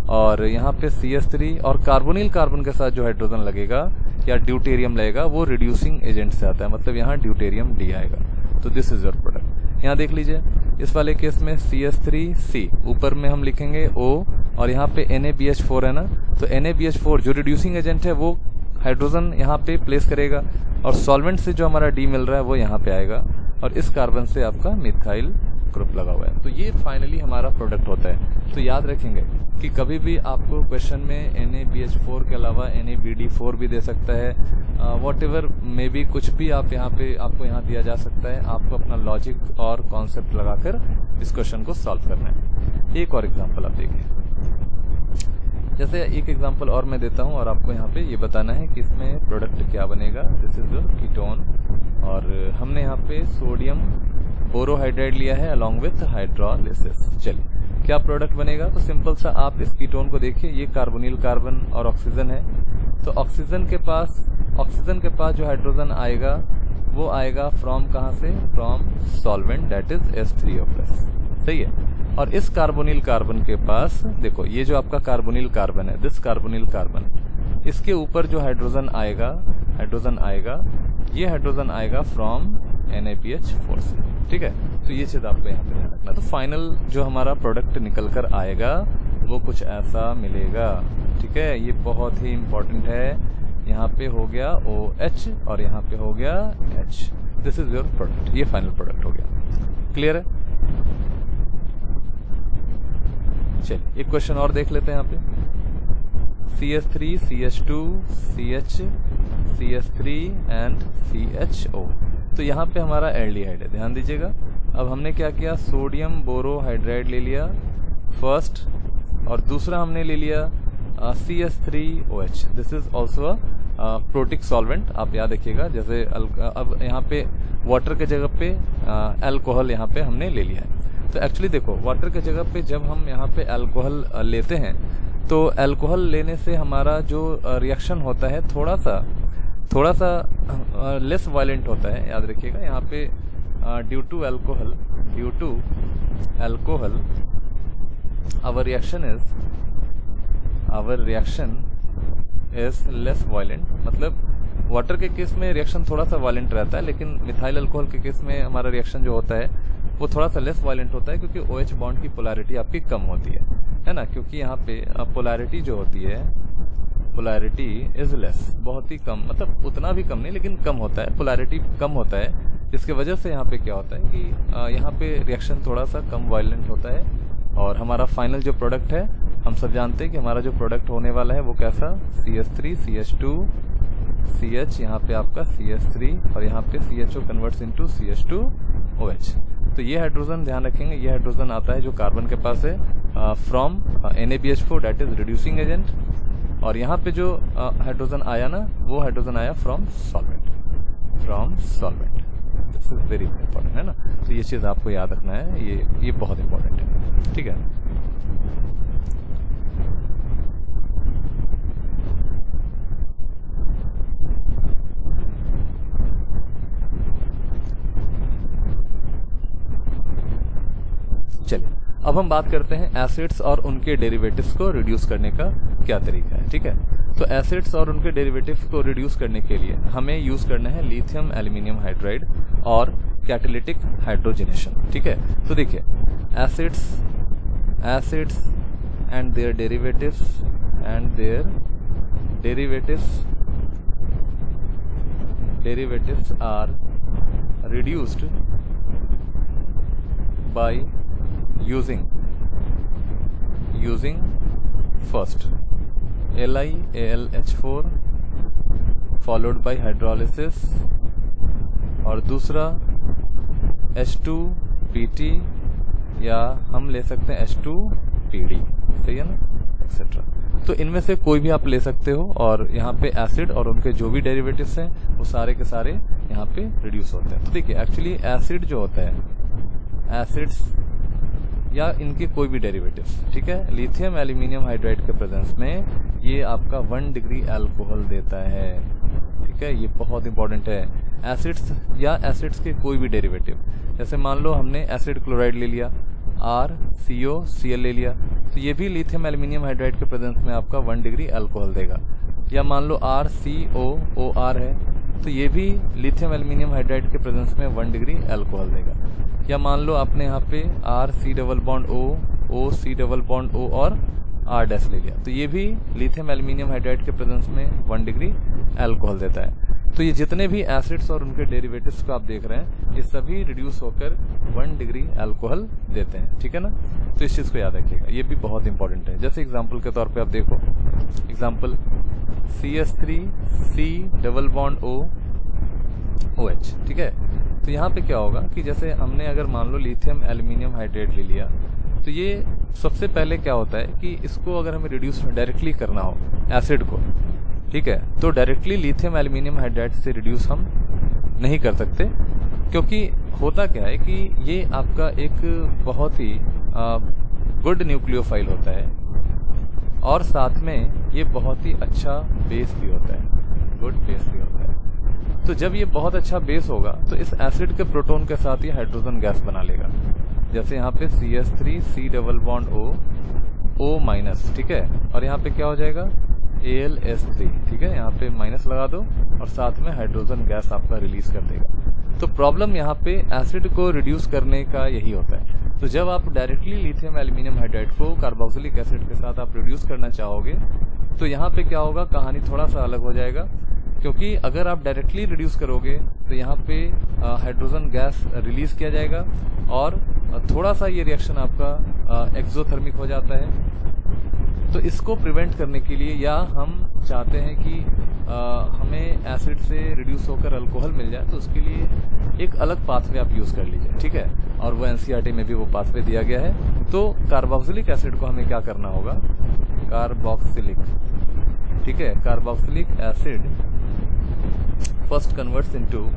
और यहाँ पे CH3 और कार्बोनिल कार्बन के साथ जो हाइड्रोजन लगेगा या ड्यूटेरियम लगेगा वो रिड्यूसिंग एजेंट से आता है, मतलब यहाँ ड्यूटेरियम D आएगा। तो दिस इज योर प्रोडक्ट। यहाँ देख लीजिए इस वाले केस में CH3C, ऊपर में हम लिखेंगे O और यहाँ पे NaBH4 है ना, तो NaBH4 जो रिड्यूसिंग एजेंट है वो हाइड्रोजन यहाँ पे प्लेस करेगा और सॉल्वेंट से जो हमारा D मिल रहा है वो यहाँ पे आएगा और इस कार्बन से आपका मिथाइल ग्रुप लगा हुआ है। तो ये फाइनली हमारा प्रोडक्ट होता है। तो याद रखेंगे कि कभी भी आपको क्वेश्चन में NaBH4 के अलावा NaBD4 भी दे सकता है, व्हाटएवर मे बी कुछ भी आप यहाँ पे आपको यहाँ दिया जा सकता है। आपको अपना लॉजिक और कॉन्सेप्ट लगाकर इस क्वेश्चन को सॉल्व करना है। एक और एग्जाम्पल आप देखिए, जैसे एक एग्जांपल और मैं देता हूं और आपको यहाँ पे ये बताना है कि इसमें प्रोडक्ट क्या बनेगा। दिस इज योर कीटोन और हमने यहाँ पे सोडियम बोरोहाइड्राइड लिया है अलॉन्ग विथ हाइड्रोलिसिस। चलिए क्या प्रोडक्ट बनेगा, तो सिंपल सा आप इस कीटोन को देखिए, ये कार्बोनिल कार्बन और ऑक्सीजन है। तो ऑक्सीजन के पास जो हाइड्रोजन आएगा वो आएगा फ्रॉम कहाँ से, from solvent that is H3O plus, सही है। और इस कार्बोनिल कार्बन के पास देखो ये जो आपका कार्बोनिल कार्बन है, दिस कार्बोनिल कार्बन, इसके ऊपर जो हाइड्रोजन आएगा ये हाइड्रोजन आएगा फ्रॉम NaBH4 से, ठीक है। तो ये चीज आपको यहाँ पे ध्यान रखना। तो फाइनल जो हमारा प्रोडक्ट निकल कर आएगा वो कुछ ऐसा मिलेगा, ठीक है। ये बहुत ही इंपॉर्टेंट है। यहाँ पे हो गया OH और यहाँ पे हो गया H, this is your product. ये फाइनल प्रोडक्ट हो गया, क्लियर है। चलिए एक क्वेश्चन और देख लेते हैं यहाँ पे, CH3 CH2 CH CH3 and CHO। तो यहाँ पे हमारा एल्डिहाइड है, ध्यान दीजिएगा। अब हमने क्या किया, सोडियम बोरोहाइड्राइड ले लिया फर्स्ट और दूसरा हमने ले लिया CH3OH। This is also protic solvent, आप याद रखिएगा। जैसे अब यहाँ पे वाटर के जगह पे अल्कोहल यहाँ पे हमने ले लिया है। तो एक्चुअली देखो वाटर के जगह पे जब हम यहाँ पे अल्कोहल लेते हैं तो अल्कोहल लेने से हमारा जो रिएक्शन होता है थोड़ा सा लेस वायलेंट होता है, याद रखिएगा। यहाँ पे due to alcohol our reaction is less violent। मतलब वाटर के केस में रिएक्शन थोड़ा सा वायलेंट रहता है, लेकिन मिथाइल अल्कोहल के केस में हमारा रिएक्शन जो होता है वो थोड़ा सा लेस वायलेंट होता है, क्योंकि OH बॉन्ड की पोलैरिटी आपकी कम होती है ना। क्योंकि यहाँ पे पोलैरिटी जो होती है, पोलैरिटी इज लेस, बहुत ही कम, मतलब उतना भी कम नहीं लेकिन कम होता है, पोलैरिटी कम होता है। जिसकी वजह से यहाँ पे क्या होता है कि यहाँ पे रिएक्शन थोड़ा सा कम वायलेंट होता है। और हमारा फाइनल जो प्रोडक्ट है, हम सब जानते हैं कि हमारा जो प्रोडक्ट होने वाला है वो कैसा, CH3 CH2 CH, यहाँ पे आपका CH3 और यहाँ पे CHO कन्वर्ट्स इनटू CH2OH। तो ये हाइड्रोजन ध्यान रखेंगे, ये हाइड्रोजन आता है जो कार्बन के पास है from NaBH4 that is reducing agent, और यहाँ पे जो हाइड्रोजन आया ना वो हाइड्रोजन आया from solvent. This is very important, है ना। तो ये चीज़ आपको याद रखना है, ये बहुत इंपॉर्टेंट है, ठीक है। चलिए अब हम बात करते हैं एसिड्स और उनके डेरिवेटिव्स को रिड्यूस करने का क्या तरीका है, ठीक है। तो एसिड्स और उनके डेरिवेटिव्स को रिड्यूस करने के लिए हमें यूज करना है लिथियम एल्यूमिनियम हाइड्राइड और कैटालिटिक हाइड्रोजनेशन, ठीक है। तो देखिए acids and their derivatives are reduced by using first LiAlH4 followed by hydrolysis और दूसरा H2PT या हम ले सकते हैं H2PD, सही है ना, एक्सेट्रा। तो इनमें से कोई भी आप ले सकते हो और यहाँ पे एसिड और उनके जो भी डेरिवेटिव्स हैं वो सारे के सारे यहाँ पे रिड्यूस होते हैं। तो देखिए एक्चुअली एसिड जो होता है, एसिड्स या इनके कोई भी डेरिवेटिव्स, ठीक है, लिथियम एल्यूमिनियम हाइड्राइड के प्रेजेंस में ये आपका 1 डिग्री अल्कोहल देता है, ठीक है। ये बहुत इंपॉर्टेंट है। एसिड्स या एसिड्स के कोई भी डेरिवेटिव, जैसे मान लो हमने एसिड क्लोराइड ले लिया, RCOCl ले लिया, तो ये भी लिथियम एल्यूमिनियम हाइड्राइड के प्रेजेंस में आपका 1 डिग्री अल्कोहल देगा। या मान लो RCOOR है, तो ये भी लिथियम एल्यूमिनियम हाइड्राइड के प्रेजेंस में 1 डिग्री अल्कोहल देगा। या मान लो आपने यहाँ पे RC+O, OC+O और R डैश ले लिया, तो ये भी लिथियम एल्यूमिनियम हाइड्राइड के प्रेजेंस में 1 डिग्री अल्कोहल देता है। तो ये जितने भी एसिड्स और उनके डेरिवेटिव्स को आप देख रहे हैं, ये सभी रिड्यूस होकर 1 डिग्री अल्कोहल देते हैं, ठीक है ना। तो इस चीज को याद रखिएगा, ये भी बहुत इंपॉर्टेंट है। जैसे एग्जाम्पल के तौर पे आप देखो, एग्जाम्पल CH3C+O(OH), ठीक है। तो यहाँ पे क्या होगा कि जैसे हमने अगर मान लो लिथियम एल्यूमिनियम हाइड्राइड ले लिया, तो ये सबसे पहले क्या होता है कि इसको अगर हमें रिड्यूस डायरेक्टली करना हो एसिड को, ठीक है, तो डायरेक्टली लिथियम एल्यूमिनियम हाइड्राइड से रिड्यूस हम नहीं कर सकते, क्योंकि होता क्या है कि ये आपका एक बहुत ही गुड न्यूक्लियोफाइल होता है और साथ में ये बहुत ही अच्छा बेस भी होता है, गुड बेस भी होता है। तो जब ये बहुत अच्छा बेस होगा तो इस एसिड के प्रोटॉन के साथ ये हाइड्रोजन गैस बना लेगा। जैसे यहाँ पे CH3C+O(O-), ठीक है, और यहाँ पे क्या हो जाएगा AlS3, ठीक है, यहाँ पे माइनस लगा दो और साथ में हाइड्रोजन गैस आपका रिलीज कर देगा। तो प्रॉब्लम यहाँ पे एसिड को रिड्यूस करने का यही होता है। तो जब आप डायरेक्टली लिथियम एल्यूमिनियम हाइड्राइड को कार्बोक्सिलिक एसिड के साथ आप रिड्यूस करना चाहोगे, तो यहाँ पे क्या होगा, कहानी थोड़ा सा अलग हो जाएगा, क्योंकि अगर आप डायरेक्टली रिड्यूस करोगे तो यहाँ पे हाइड्रोजन गैस रिलीज किया जाएगा और थोड़ा सा ये रिएक्शन आपका एक्सोथर्मिक हो जाता है। तो इसको प्रिवेंट करने के लिए, या हम चाहते हैं कि हमें एसिड से रिड्यूस होकर अल्कोहल मिल जाए, तो उसके लिए एक अलग पाथवे आप यूज कर लीजिए, ठीक है, और वो एनसीईआरटी में भी वो पाथवे दिया गया है। तो कार्बोक्सिलिक एसिड को हमें क्या करना होगा, कार्बोक्सिलिक, ठीक है, carboxylic acid first converts into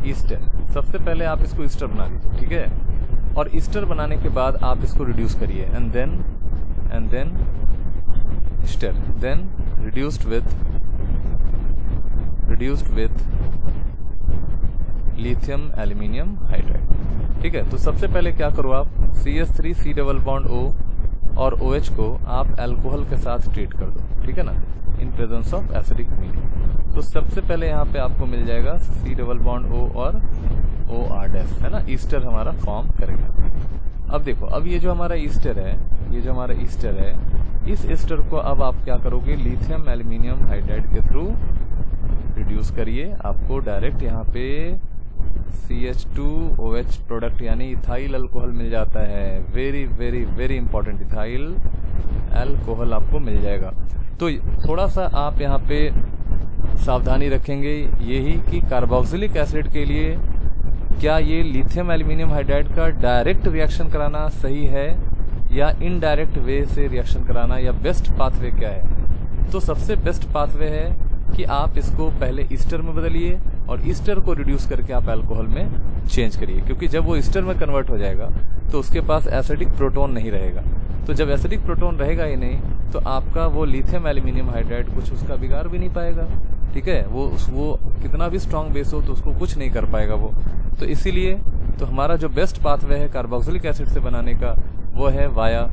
Easter. सबसे पहले आप इसको ईस्टर बना लीजिए, ठीक है, और ईस्टर बनाने के बाद आप इसको रिड्यूस करिए and then ester, then reduced with lithium aluminium hydride, ठीक है। तो सबसे पहले क्या करो आप, CH3C+O और OH को आप अल्कोहल के साथ ट्रीट कर दो, ठीक है ना, इन प्रेजेंस ऑफ एसिडिक मीडियम। तो सबसे पहले यहाँ पे आपको मिल जाएगा C+O और OR डैश, है ना, ईस्टर हमारा फॉर्म करेगा। अब देखो, अब ये जो हमारा ईस्टर है, इस ईस्टर को अब आप क्या करोगे, लिथियम एल्यूमिनियम हाइड्राइड के थ्रू रिड्यूस करिए। आपको डायरेक्ट यहाँ पे CH2OH प्रोडक्ट यानी इथाइल अल्कोहल मिल जाता है। Very very very important, ethyl alcohol आपको मिल जाएगा। तो थोड़ा सा आप यहाँ पे सावधानी रखेंगे यही कि कार्बोक्सिलिक एसिड के लिए क्या ये लिथियम एल्यूमिनियम हाइड्राइड का डायरेक्ट रिएक्शन कराना सही है या इनडायरेक्ट वे से रिएक्शन कराना, या बेस्ट पाथवे क्या है। तो सबसे बेस्ट पाथवे है कि आप इसको पहले ईस्टर में बदलिए और ईस्टर को रिड्यूस करके आप अल्कोहल में चेंज करिए, क्योंकि जब वो ईस्टर में कन्वर्ट हो जाएगा तो उसके पास एसिडिक प्रोटोन नहीं रहेगा। तो जब एसिडिक प्रोटोन रहेगा ही नहीं तो आपका वो लिथियम एल्यूमिनियम हाइड्राइड कुछ उसका बिगाड़ भी नहीं पाएगा। ठीक है, वो कितना भी स्ट्रांग बेस हो तो उसको कुछ नहीं कर पाएगा वो। तो इसीलिए तो हमारा जो बेस्ट पाथवे है कार्बोक्सिलिक एसिड से बनाने का वो है वाया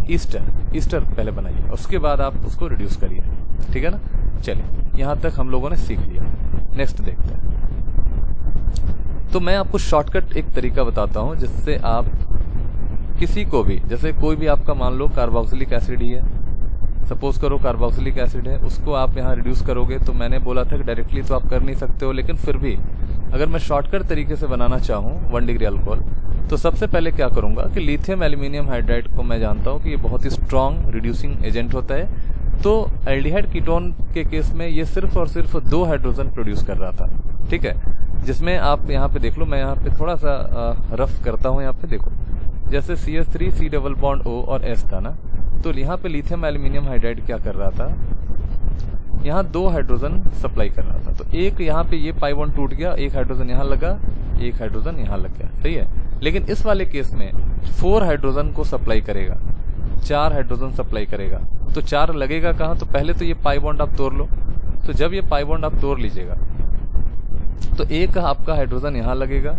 ईस्टर पहले बनाइए, उसके बाद आप उसको रिड्यूस करिए। ठीक है ना। चलिए, यहाँ तक हम लोगों ने सीख लिया। नेक्स्ट देखते हैं। तो मैं आपको शॉर्टकट एक तरीका बताता हूँ जिससे आप किसी को भी, जैसे कोई भी आपका मान लो कार्बोक्सिलिक एसिड ही है, सपोज करो कार्बोक्सिलिक एसिड है, उसको आप यहाँ रिड्यूस करोगे तो मैंने बोला था कि डायरेक्टली तो आप कर नहीं सकते हो, लेकिन फिर भी अगर मैं शॉर्टकट तरीके से बनाना चाहूँ 1 डिग्री अल्कोहल तो सबसे पहले क्या करूंगा कि लिथियम एल्यूमिनियम हाइड्राइड को मैं जानता हूँ कि ये बहुत ही स्ट्रॉन्ग रिड्यूसिंग एजेंट होता है। तो एल्डिहाइड कीटोन के केस में ये सिर्फ और सिर्फ 2 हाइड्रोजन प्रोड्यूस कर रहा था। ठीक है, जिसमें आप यहाँ पे देख लो, मैं यहाँ पे थोड़ा सा रफ करता हूँ। यहाँ पे देखो, जैसे CH3 C double bond O और S था ना, तो यहाँ पे लिथियम एल्यूमिनियम हाइड्राइड क्या कर रहा था, यहाँ 2 हाइड्रोजन सप्लाई कर रहा था। तो एक यहाँ पे ये पाई बॉन्ड टूट गया, एक हाइड्रोजन यहाँ लगा, एक हाइड्रोजन यहाँ लग गया। सही है, लेकिन इस वाले केस में 4 हाइड्रोजन को सप्लाई करेगा, 4 हाइड्रोजन सप्लाई करेगा। तो 4 लगेगा कहाँ, तो पहले तो ये पाई बॉन्ड आप तोड़ लो। तो जब ये पाई बॉन्ड आप तोड़ लीजिएगा तो एक आपका हाइड्रोजन यहाँ लगेगा,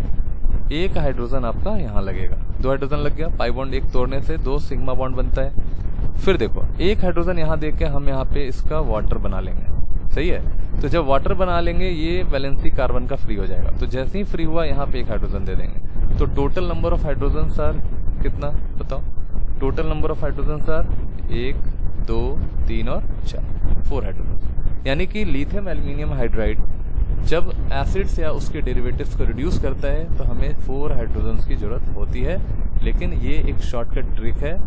एक हाइड्रोजन आपका यहाँ लगेगा, 2 हाइड्रोजन लग गया। पाई बॉन्ड एक तोड़ने से 2 सिग्मा बॉन्ड बनता है। फिर देखो, एक हाइड्रोजन यहाँ देख के हम यहाँ पे इसका वाटर बना लेंगे। सही है, तो जब वाटर बना लेंगे ये वैलेंसी कार्बन का फ्री हो जाएगा। तो जैसे ही फ्री हुआ यहाँ पे एक हाइड्रोजन दे देंगे। तो total number of hydrogen sir कितना बताओ, total number of hydrogen sir 1 2 3 और 4 हाइड्रोजन। यानी कि लिथियम एल्यूमिनियम हाइड्राइड जब एसिड्स या उसके डेरिवेटिव्स को रिड्यूस करता है तो हमें 4 हाइड्रोजन्स की जरूरत होती है। लेकिन ये एक शॉर्टकट ट्रिक है,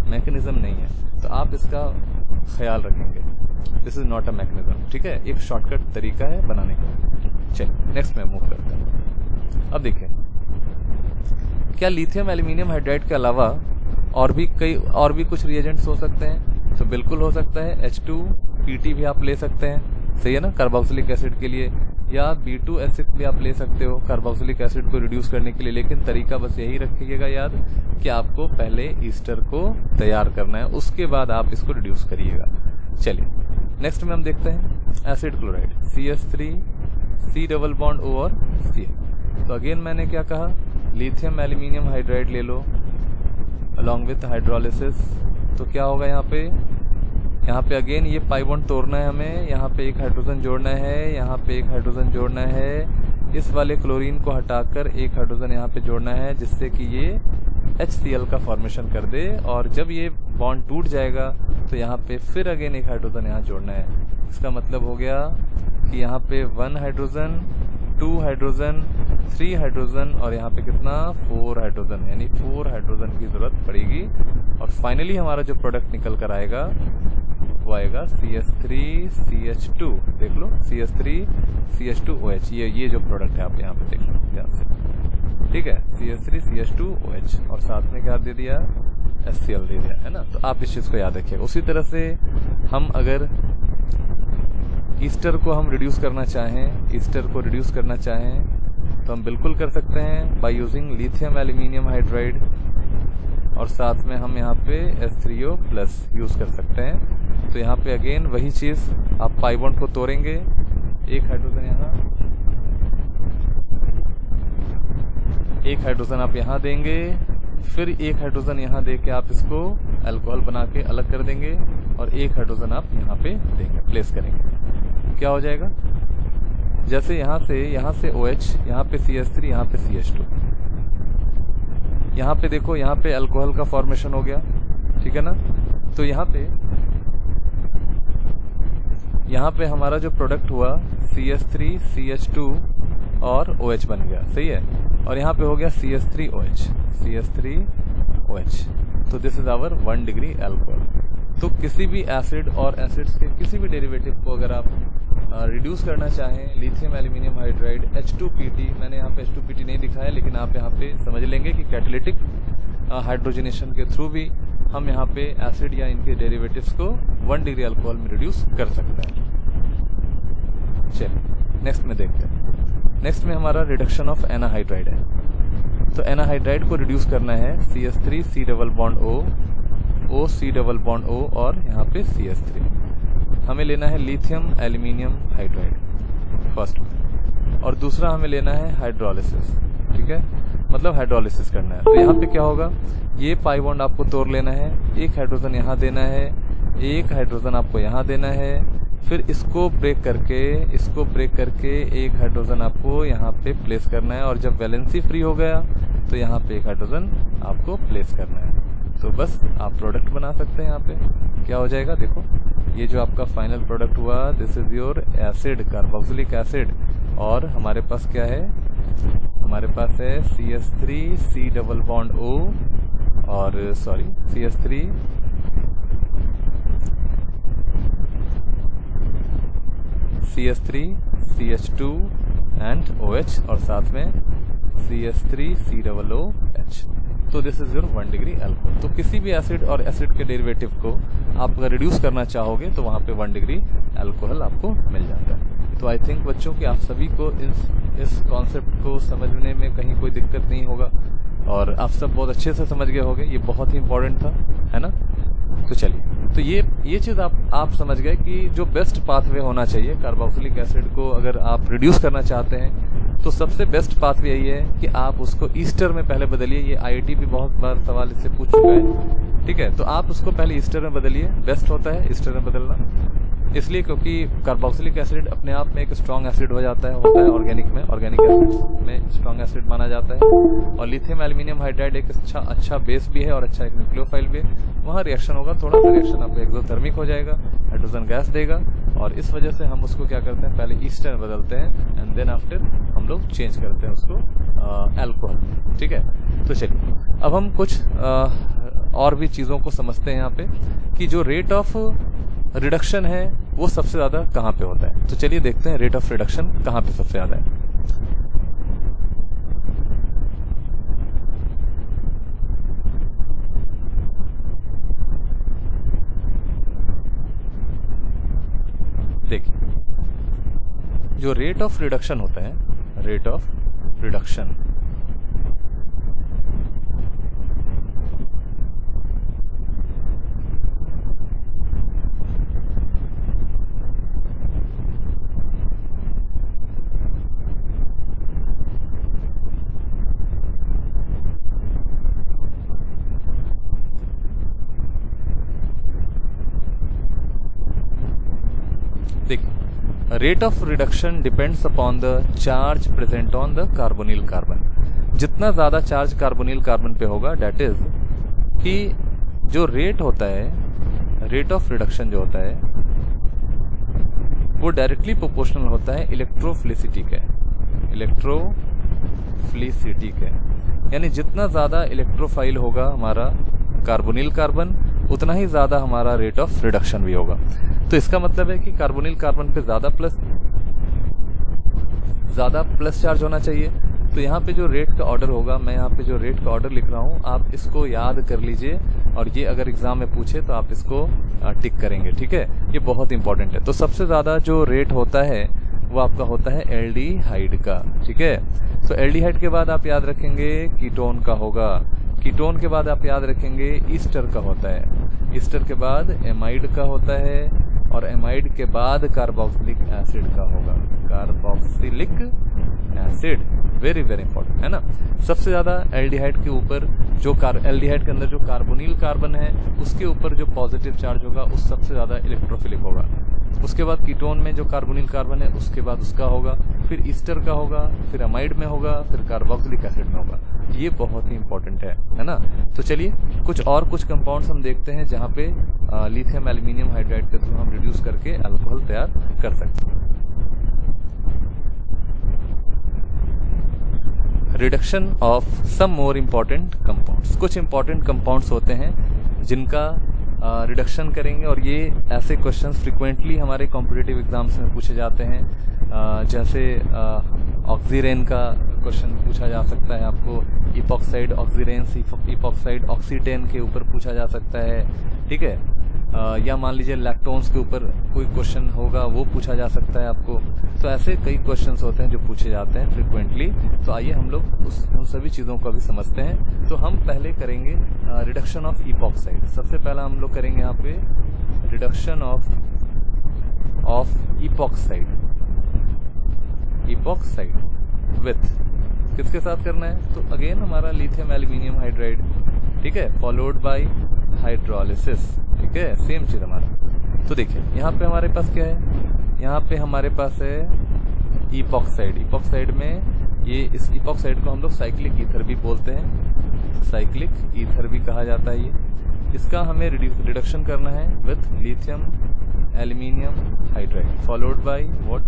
मैकेनिज्म नहीं है, तो आप इसका ख्याल रखेंगे। This is not a mechanism. ठीक है, एक शॉर्टकट तरीका है बनाने का। चलिए नेक्स्ट में मूव करते हैं। अब देखिए, क्या लिथियम एल्यूमिनियम हाइड्राइड के अलावा और भी कुछ रिएजेंट्स हो सकते हैं? तो बिल्कुल हो सकता है। H2PT भी आप ले सकते हैं। सही है ना, कार्बोक्सिलिक एसिड के लिए, या B2H6 भी आप ले सकते हो कार्बोक्सिलिक एसिड को रिड्यूस करने के लिए। लेकिन तरीका बस यही रखिएगा याद कि आपको पहले ईस्टर को तैयार करना है, उसके बाद आप इसको रिड्यूस करिएगा। चलिए नेक्स्ट में हम देखते हैं acid chloride CH3 C double bond O और Cl। तो अगेन मैंने क्या कहा, लिथियम एल्यूमिनियम हाइड्राइड ले लो अलॉन्ग विथ हाइड्रोलिसिस। तो क्या होगा यहाँ पे अगेन ये पाई बॉन्ड तोड़ना है हमें, यहाँ पे एक हाइड्रोजन जोड़ना है, यहाँ पे एक हाइड्रोजन जोड़ना है, इस वाले क्लोरीन को हटाकर एक हाइड्रोजन यहाँ पे जोड़ना है, जिससे कि ये HCl का फॉर्मेशन कर दे। और जब ये बॉन्ड टूट जाएगा तो यहाँ पे फिर अगेन एक हाइड्रोजन यहाँ जोड़ना है। इसका मतलब हो गया कि यहाँ पे 1 हाइड्रोजन, 2 हाइड्रोजन, 3 हाइड्रोजन और यहाँ पे कितना 4 हाइड्रोजन, यानी 4 हाइड्रोजन की जरूरत पड़ेगी। और फाइनली हमारा जो प्रोडक्ट निकल कर आएगा वो आएगा CH3 CH2। देख लो, CH3 CH2OH, ये जो प्रोडक्ट है आप यहाँ पे देख लो ध्यान से। ठीक है, CH3 CH2OH और साथ में क्या दे दिया, HCl दे दिया, है ना। तो आप इस चीज को याद रखिएगा। उसी तरह से हम अगर ईस्टर को हम रिड्यूस करना चाहें, तो हम बिल्कुल कर सकते हैं by using lithium aluminium hydride, और साथ में हम यहाँ पे H3O प्लस यूज कर सकते हैं। तो यहाँ पे अगेन वही चीज, आप पाई बॉन्ड को तोड़ेंगे, एक हाइड्रोजन यहाँ, एक हाइड्रोजन आप यहाँ देंगे, फिर एक हाइड्रोजन यहाँ दे के आप इसको अल्कोहल बना के अलग कर देंगे, और एक हाइड्रोजन आप यहाँ पे देंगे, प्लेस करेंगे। क्या हो जाएगा, जैसे यहाँ से OH, यहाँ पे CH3, यहाँ पे CH2, यहाँ पे देखो, यहाँ पे अल्कोहल का फॉर्मेशन हो गया। ठीक है ना। तो यहाँ पे हमारा जो प्रोडक्ट हुआ CH3 CH2 और OH बन गया। सही है, और यहाँ पे हो गया CH3OH। तो this is our 1 degree alcohol. तो किसी भी एसिड और एसिड्स के किसी भी डेरिवेटिव को अगर आप रिड्यूस करना चाहें, लिथियम एल्यूमिनियम हाइड्राइड H2PT, मैंने यहाँ पे H2PT नहीं दिखाया, लेकिन आप यहाँ पे समझ लेंगे कि कैटालिटिक हाइड्रोजनेशन के थ्रू भी हम यहाँ पे एसिड या इनके डेरिवेटिव्स को 1 डिग्री अल्कोहल में रिड्यूस कर सकते हैं। चलिए नेक्स्ट में देखते हैं। नेक्स्ट में हमारा रिडक्शन ऑफ एनाहाइड्राइड है। तो एनाहाइड्राइड को रिड्यूस करना है CH3 C double bond O, O C double bond O और यहाँ पे CH3। हमें लेना है लिथियम एल्यूमिनियम हाइड्राइड फर्स्ट में, और दूसरा हमें लेना है हाइड्रोलिसिस। ठीक है, मतलब हाइड्रोलिसिस करना है। तो यहाँ पे क्या होगा, ये पाई बॉन्ड आपको तोड़ लेना है, एक हाइड्रोजन यहाँ देना है, एक हाइड्रोजन आपको यहाँ देना है, फिर इसको ब्रेक करके एक हाइड्रोजन आपको यहाँ पे प्लेस करना है, और जब वैलेंसी फ्री हो गया तो यहाँ पे एक हाइड्रोजन आपको प्लेस करना है। तो बस आप प्रोडक्ट बना सकते हैं। यहाँ पे क्या हो जाएगा, देखो ये जो आपका फाइनल प्रोडक्ट हुआ, this is your acid carboxylic acid, और हमारे पास क्या है, हमारे पास है CH3 C double bond O और CH3 CH2 एंड OH और साथ में CH3 C डबल OH। तो this is your 1 degree alcohol. तो किसी भी एसिड और एसिड के डेरिवेटिव को आप अगर रिड्यूस करना चाहोगे तो वहां पे 1 डिग्री एल्कोहल आपको मिल जाता है। तो आई थिंक बच्चों कि आप सभी को इस कॉन्सेप्ट को समझने में कहीं कोई दिक्कत नहीं होगा, और आप सब बहुत अच्छे से समझ गए होंगे। ये बहुत ही इंपॉर्टेंट था, है ना। तो चलिए, तो ये चीज आप समझ गए कि जो बेस्ट पाथवे होना चाहिए कार्बोक्सिलिक एसिड को अगर आप रिड्यूस करना चाहते हैं, तो सबसे बेस्ट पाथवे यही है कि आप उसको ईस्टर में पहले बदलिए। ये IIT भी बहुत बार सवाल इससे पूछ चुका है। ठीक है, तो आप उसको पहले ईस्टर में बदलिए, बेस्ट होता है ईस्टर में बदलना, इसलिए क्योंकि कार्बोक्सिलिक एसिड अपने आप में एक स्ट्रॉन्ग एसिड हो जाता है, ऑर्गेनिक एसिड में स्ट्रॉन्ग एसिड माना जाता है। और लिथियम एल्यूमिनियम हाइड्राइड एक अच्छा बेस भी है और अच्छा एक न्यूक्लियोफाइल भी है। वहाँ रिएक्शन होगा, थोड़ा सा रिएक्शन आपको एक्सोथर्मिक हो जाएगा, हाइड्रोजन गैस देगा, और इस वजह से हम उसको क्या करते हैं, पहले ईस्टर में बदलते हैं एंड देन आफ्टर हम लोग चेंज करते हैं उसको एल्कोहल। ठीक है, तो चलिए अब हम कुछ और भी चीजों को समझते हैं यहाँ पे कि जो रेट ऑफ रिडक्शन है वो सबसे ज्यादा कहाँ पे होता है। तो चलिए देखते हैं रेट ऑफ रिडक्शन कहाँ पे सबसे ज्यादा है। देखिए, जो रेट ऑफ रिडक्शन होता है, rate of reduction rate of reduction depends upon the charge present on the carbonyl carbon. जितना ज्यादा चार्ज कार्बोनिल कार्बन पे होगा, डेट इज कि जो रेट होता है, रेट ऑफ रिडक्शन जो होता है वो डायरेक्टली प्रोपोर्शनल होता है इलेक्ट्रोफिलिसिटी के, इलेक्ट्रोफिलिसिटी के। यानी जितना ज्यादा इलेक्ट्रोफाइल होगा हमारा कार्बोनिल कार्बन, उतना ही ज्यादा हमारा रेट ऑफ रिडक्शन भी होगा। तो इसका मतलब है कि कार्बोनिल कार्बन पे ज्यादा प्लस चार्ज होना चाहिए। तो यहाँ पे जो रेट का ऑर्डर होगा, मैं यहाँ पे जो रेट का ऑर्डर लिख रहा हूँ, आप इसको याद कर लीजिए, और ये अगर एग्जाम में पूछे तो आप इसको टिक करेंगे। ठीक है, ये बहुत इंपॉर्टेंट है। तो सबसे ज्यादा जो रेट होता है वो आपका होता है एल्डिहाइड का। ठीक है, तो एल्डिहाइड के बाद आप याद रखेंगे कीटोन का होगा, कीटोन के बाद आप याद रखेंगे ईस्टर का होता है, ईस्टर के बाद एमाइड का होता है, और एमाइड के बाद कार्बोक्सिलिक एसिड का होगा, carboxylic acid. Very very important, है ना। सबसे ज्यादा एल्डिहाइड के ऊपर जो एल्डिहाइड के अंदर जो कार्बोनिल कार्बन है उसके ऊपर जो पॉजिटिव चार्ज होगा उस सबसे ज्यादा इलेक्ट्रोफिलिक होगा। उसके बाद कीटोन में जो कार्बोनिल कार्बन है उसके बाद उसका होगा, फिर ईस्टर का होगा, फिर अमाइड में होगा, फिर कार्बोक्सिलिक एसिड में होगा। ये बहुत ही इंपॉर्टेंट है ना। तो चलिए कुछ कंपाउंड्स हम देखते हैं जहाँ पे लिथियम एल्यूमिनियम हाइड्राइड के थ्रू हम रिड्यूस करके अल्कोहल तैयार कर सकते हैं। Reduction of some more important compounds. कुछ इंपॉर्टेंट कंपाउंड्स होते हैं जिनका रिडक्शन करेंगे, और ये ऐसे क्वेश्चंस फ्रिक्वेंटली हमारे कॉम्पिटिटिव एग्जाम्स में पूछे जाते हैं। जैसे ऑक्सीरेन का क्वेश्चन पूछा जा सकता है आपको, इपॉक्साइड ऑक्सीरेन, इपॉक्साइड ऑक्सीटेन के ऊपर पूछा जा सकता है। ठीक है, या मान लीजिए लैक्टोन्स के ऊपर कोई क्वेश्चन होगा वो पूछा जा सकता है आपको। तो ऐसे कई क्वेश्चंस होते हैं जो पूछे जाते हैं फ्रिक्वेंटली। तो आइए हम लोग उन सभी चीज़ों को भी समझते हैं। तो हम पहले करेंगे रिडक्शन ऑफ इपॉक्साइड। सबसे पहला हम लोग करेंगे यहाँ पे रिडक्शन ऑफ इपॉक्साइड विथ किसके साथ करना है? तो अगेन हमारा लिथियम एल्यूमिनियम हाइड्राइड, ठीक है, फॉलोड बाय हाइड्रोलिसिस, ठीक है, सेम चीज हमारा। तो देखिए यहाँ पे हमारे पास क्या है, यहाँ पे हमारे पास है इपॉक्साइड। इपॉक्साइड में ये इस इपॉक्साइड को हम लोग साइक्लिक ईथर भी बोलते हैं, साइक्लिक ईथर भी कहा जाता है ये। इसका हमें रिडक्शन करना है with lithium aluminium hydride followed by what?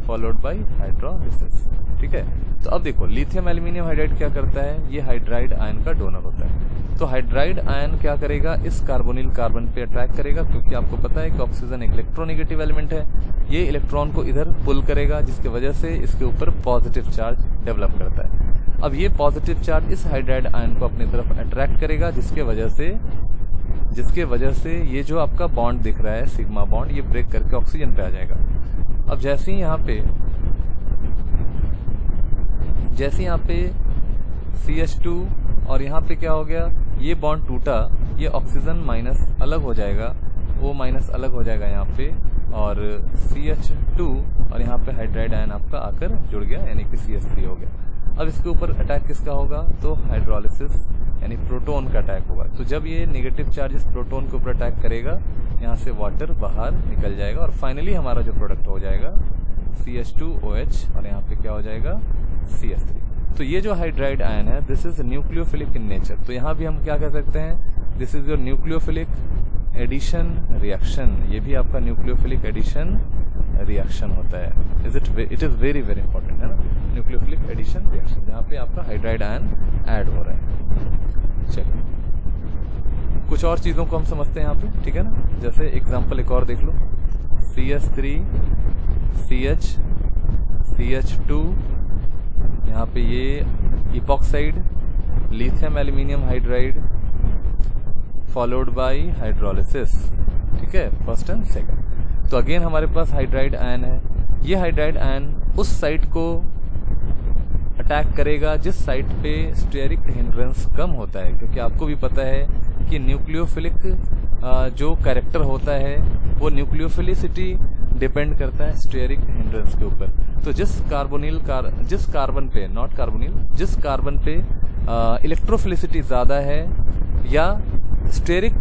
Followed by hydrolysis, ठीक है। तो अब देखो लिथियम एल्यूमिनियम हाइड्राइड क्या करता है, ये हाइड्राइड आयन का डोनर होता है। तो हाइड्राइड आयन क्या करेगा, इस कार्बोनिल कार्बन पे अट्रैक्ट करेगा, क्योंकि आपको पता है कि ऑक्सीजन एक इलेक्ट्रोनेगेटिव एलिमेंट है। ये इलेक्ट्रॉन को इधर पुल करेगा, जिसकी वजह से इसके ऊपर पॉजिटिव चार्ज डेवलप करता है। अब ये पॉजिटिव चार्ज इस हाइड्राइड आयन को अपनी तरफ अट्रैक्ट करेगा, जिसके वजह से ये जो आपका बॉन्ड दिख रहा है सिग्मा बॉन्ड, ये ब्रेक करके ऑक्सीजन पे आ जाएगा। अब जैसे ही यहाँ पे CH2 और यहाँ पे क्या हो गया, ये बॉन्ड टूटा, ये ऑक्सीजन माइनस अलग हो जाएगा, O माइनस अलग हो जाएगा यहाँ पे, और CH2 और यहाँ पे हाइड्राइड आयन आपका आकर जुड़ गया, यानी कि CH3 हो गया। अब इसके ऊपर अटैक किसका होगा, तो हाइड्रोलिसिस यानी प्रोटॉन का अटैक होगा। तो जब ये नेगेटिव चार्ज इस प्रोटॉन के ऊपर अटैक करेगा, यहाँ से वाटर बाहर निकल जाएगा, और फाइनली हमारा जो प्रोडक्ट हो जाएगा CH2OH, और यहाँ पे क्या हो जाएगा CH3। तो ये जो हाइड्राइड आयन है, this is nucleophilic in nature. तो यहाँ भी हम क्या कह सकते हैं, this is your nucleophilic addition reaction. ये भी आपका न्यूक्लियोफिलिक एडिशन रिएक्शन होता है। It is very very important, है ना, न्यूक्लियोफिलिक एडिशन रिएक्शन, जहाँ पे आपका हाइड्राइड आयन ऐड हो रहा है। चलिए कुछ और चीजों को हम समझते हैं यहाँ पे, ठीक है ना। जैसे एग्जांपल एक और देख लो, CH3 CH2, यहाँ पे ये epoxide lithium aluminium hydride followed by hydrolysis, ठीक है, फर्स्ट एंड सेकंड। तो अगेन हमारे पास हाइड्राइड आयन है। ये हाइड्राइड आयन उस साइट को अटैक करेगा जिस साइट पे स्टेरिक हिंड्रेंस कम होता है, क्योंकि आपको भी पता है कि न्यूक्लियोफिलिक जो कैरेक्टर होता है वो न्यूक्लियोफिलिसिटी डिपेंड करता है स्टेरिक हिंड्रेंस के ऊपर। तो जिस कार्बन पे इलेक्ट्रोफिलिसिटी ज्यादा है या स्टेरिक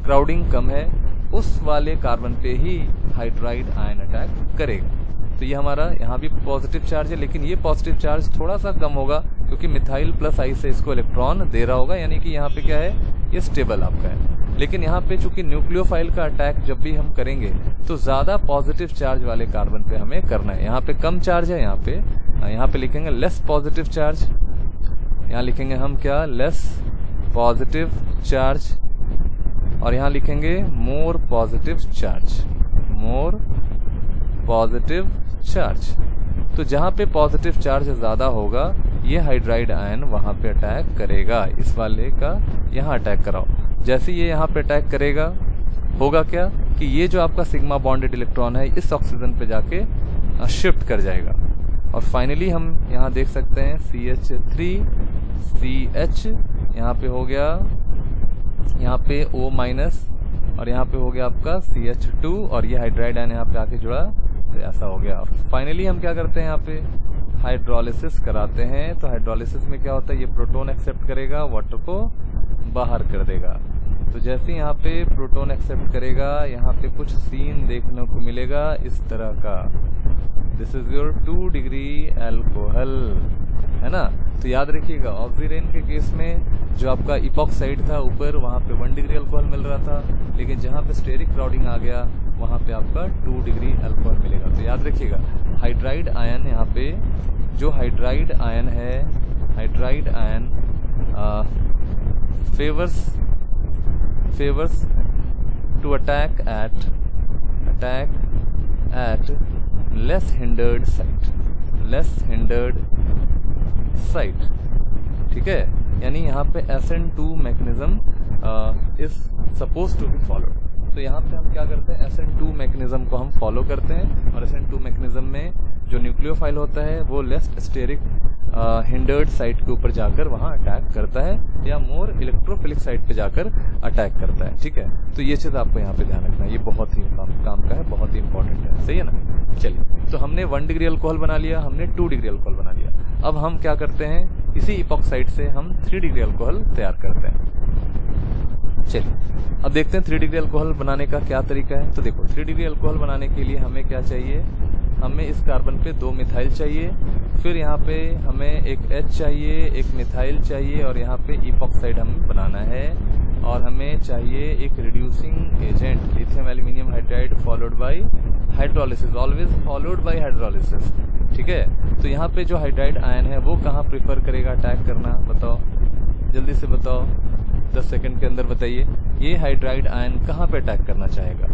क्राउडिंग कम है, उस वाले कार्बन पे ही हाइड्राइड आयन अटैक करेगा। तो ये हमारा यहाँ भी पॉजिटिव चार्ज है, लेकिन ये पॉजिटिव चार्ज थोड़ा सा कम होगा, क्योंकि मिथाइल प्लस आई से इसको इलेक्ट्रॉन दे रहा होगा, यानी कि यहाँ पे क्या है, ये स्टेबल आपका है। लेकिन यहाँ पे चूंकि न्यूक्लियोफाइल का अटैक जब भी हम करेंगे तो ज्यादा पॉजिटिव चार्ज वाले कार्बन पे हमें करना है। यहाँ पे कम चार्ज है, यहाँ पे लिखेंगे लेस पॉजिटिव चार्ज, यहाँ लिखेंगे हम क्या, लेस पॉजिटिव चार्ज, और यहाँ लिखेंगे मोर पॉजिटिव चार्ज। तो जहां पे पॉजिटिव चार्ज ज्यादा होगा, ये हाइड्राइड आयन वहां पे अटैक करेगा। इस वाले का यहाँ अटैक कराओ, जैसे ये यहाँ पे अटैक करेगा, होगा क्या कि ये जो आपका सिग्मा बॉन्डेड इलेक्ट्रॉन है इस ऑक्सीजन पे जाके शिफ्ट कर जाएगा, और फाइनली हम यहाँ देख सकते हैं CH3CH, यहाँ पे हो गया, यहाँ पे O माइनस, और यहाँ पे हो गया आपका CH2, और ये हाइड्राइड आयन यहाँ पे आके जुड़ा, तो ऐसा हो गया। फाइनली हम क्या करते हैं, यहाँ पे हाइड्रोलिसिस कराते हैं। तो हाइड्रोलिसिस में क्या होता है, ये प्रोटॉन एक्सेप्ट करेगा, वाटर को बाहर कर देगा। तो जैसे यहाँ पे प्रोटॉन एक्सेप्ट करेगा, यहाँ पे कुछ सीन देखने को मिलेगा इस तरह का, this is your 2 degree alcohol, है ना। तो याद रखिएगा, ऑक्सीरेन के केस में जो आपका इपॉक्साइड था ऊपर, वहां पे 1 डिग्री अल्कोहल मिल रहा था, लेकिन जहां पे स्टेरिक क्राउडिंग आ गया वहां पे आपका 2 डिग्री अल्कोहल मिलेगा। तो याद रखिएगा, हाइड्राइड आयन, यहाँ पे जो हाइड्राइड आयन है, hydride ion favours to attack at less hindered site, ठीक है। यानी यहाँ पे SN2 mechanism is suppose to be followed. तो तो यहाँ पे हम क्या करते हैं, SN2 मैकेनिज्म को हम फॉलो करते हैं, और SN2 मैकेनिज्म में जो न्यूक्लियोफाइल होता है वो लेस स्टेरिक हिंडर्ड साइट के ऊपर जाकर वहां अटैक करता है, या मोर इलेक्ट्रोफिलिक साइट पे जाकर अटैक करता है। ठीक है, तो ये चीज आपको यहाँ पे ध्यान रखना है, ये बहुत ही काम का है, बहुत ही इंपॉर्टेंट है। सही है ना। चलिए, तो हमने 1 डिग्री अल्कोहल बना लिया, हमने 2 डिग्री अल्कोहल बना लिया। अब हम क्या करते हैं, इसी इपॉक्साइड से हम 3 डिग्री अल्कोहल तैयार करते हैं। चलिए अब देखते हैं 3 डिग्री अल्कोहल बनाने का क्या तरीका है। तो देखो, 3 डिग्री अल्कोहल बनाने के लिए हमें क्या चाहिए, हमें इस कार्बन पे 2 मिथाइल चाहिए, फिर यहाँ पे हमें एक H चाहिए, एक मिथाइल चाहिए, और यहाँ पे इपॉक्साइड हमें बनाना है, और हमें चाहिए एक reducing agent, lithium aluminium hydride followed by hydrolysis, always followed by hydrolysis. ठीक है, तो यहाँ पे जो हाइड्राइड आयन है वो कहाँ प्रेफर करेगा अटैक करना, बताओ जल्दी से बताओ, 10 सेकंड के अंदर बताइए। ये हाइड्राइड आयन कहाँ पे अटैक करना चाहेगा,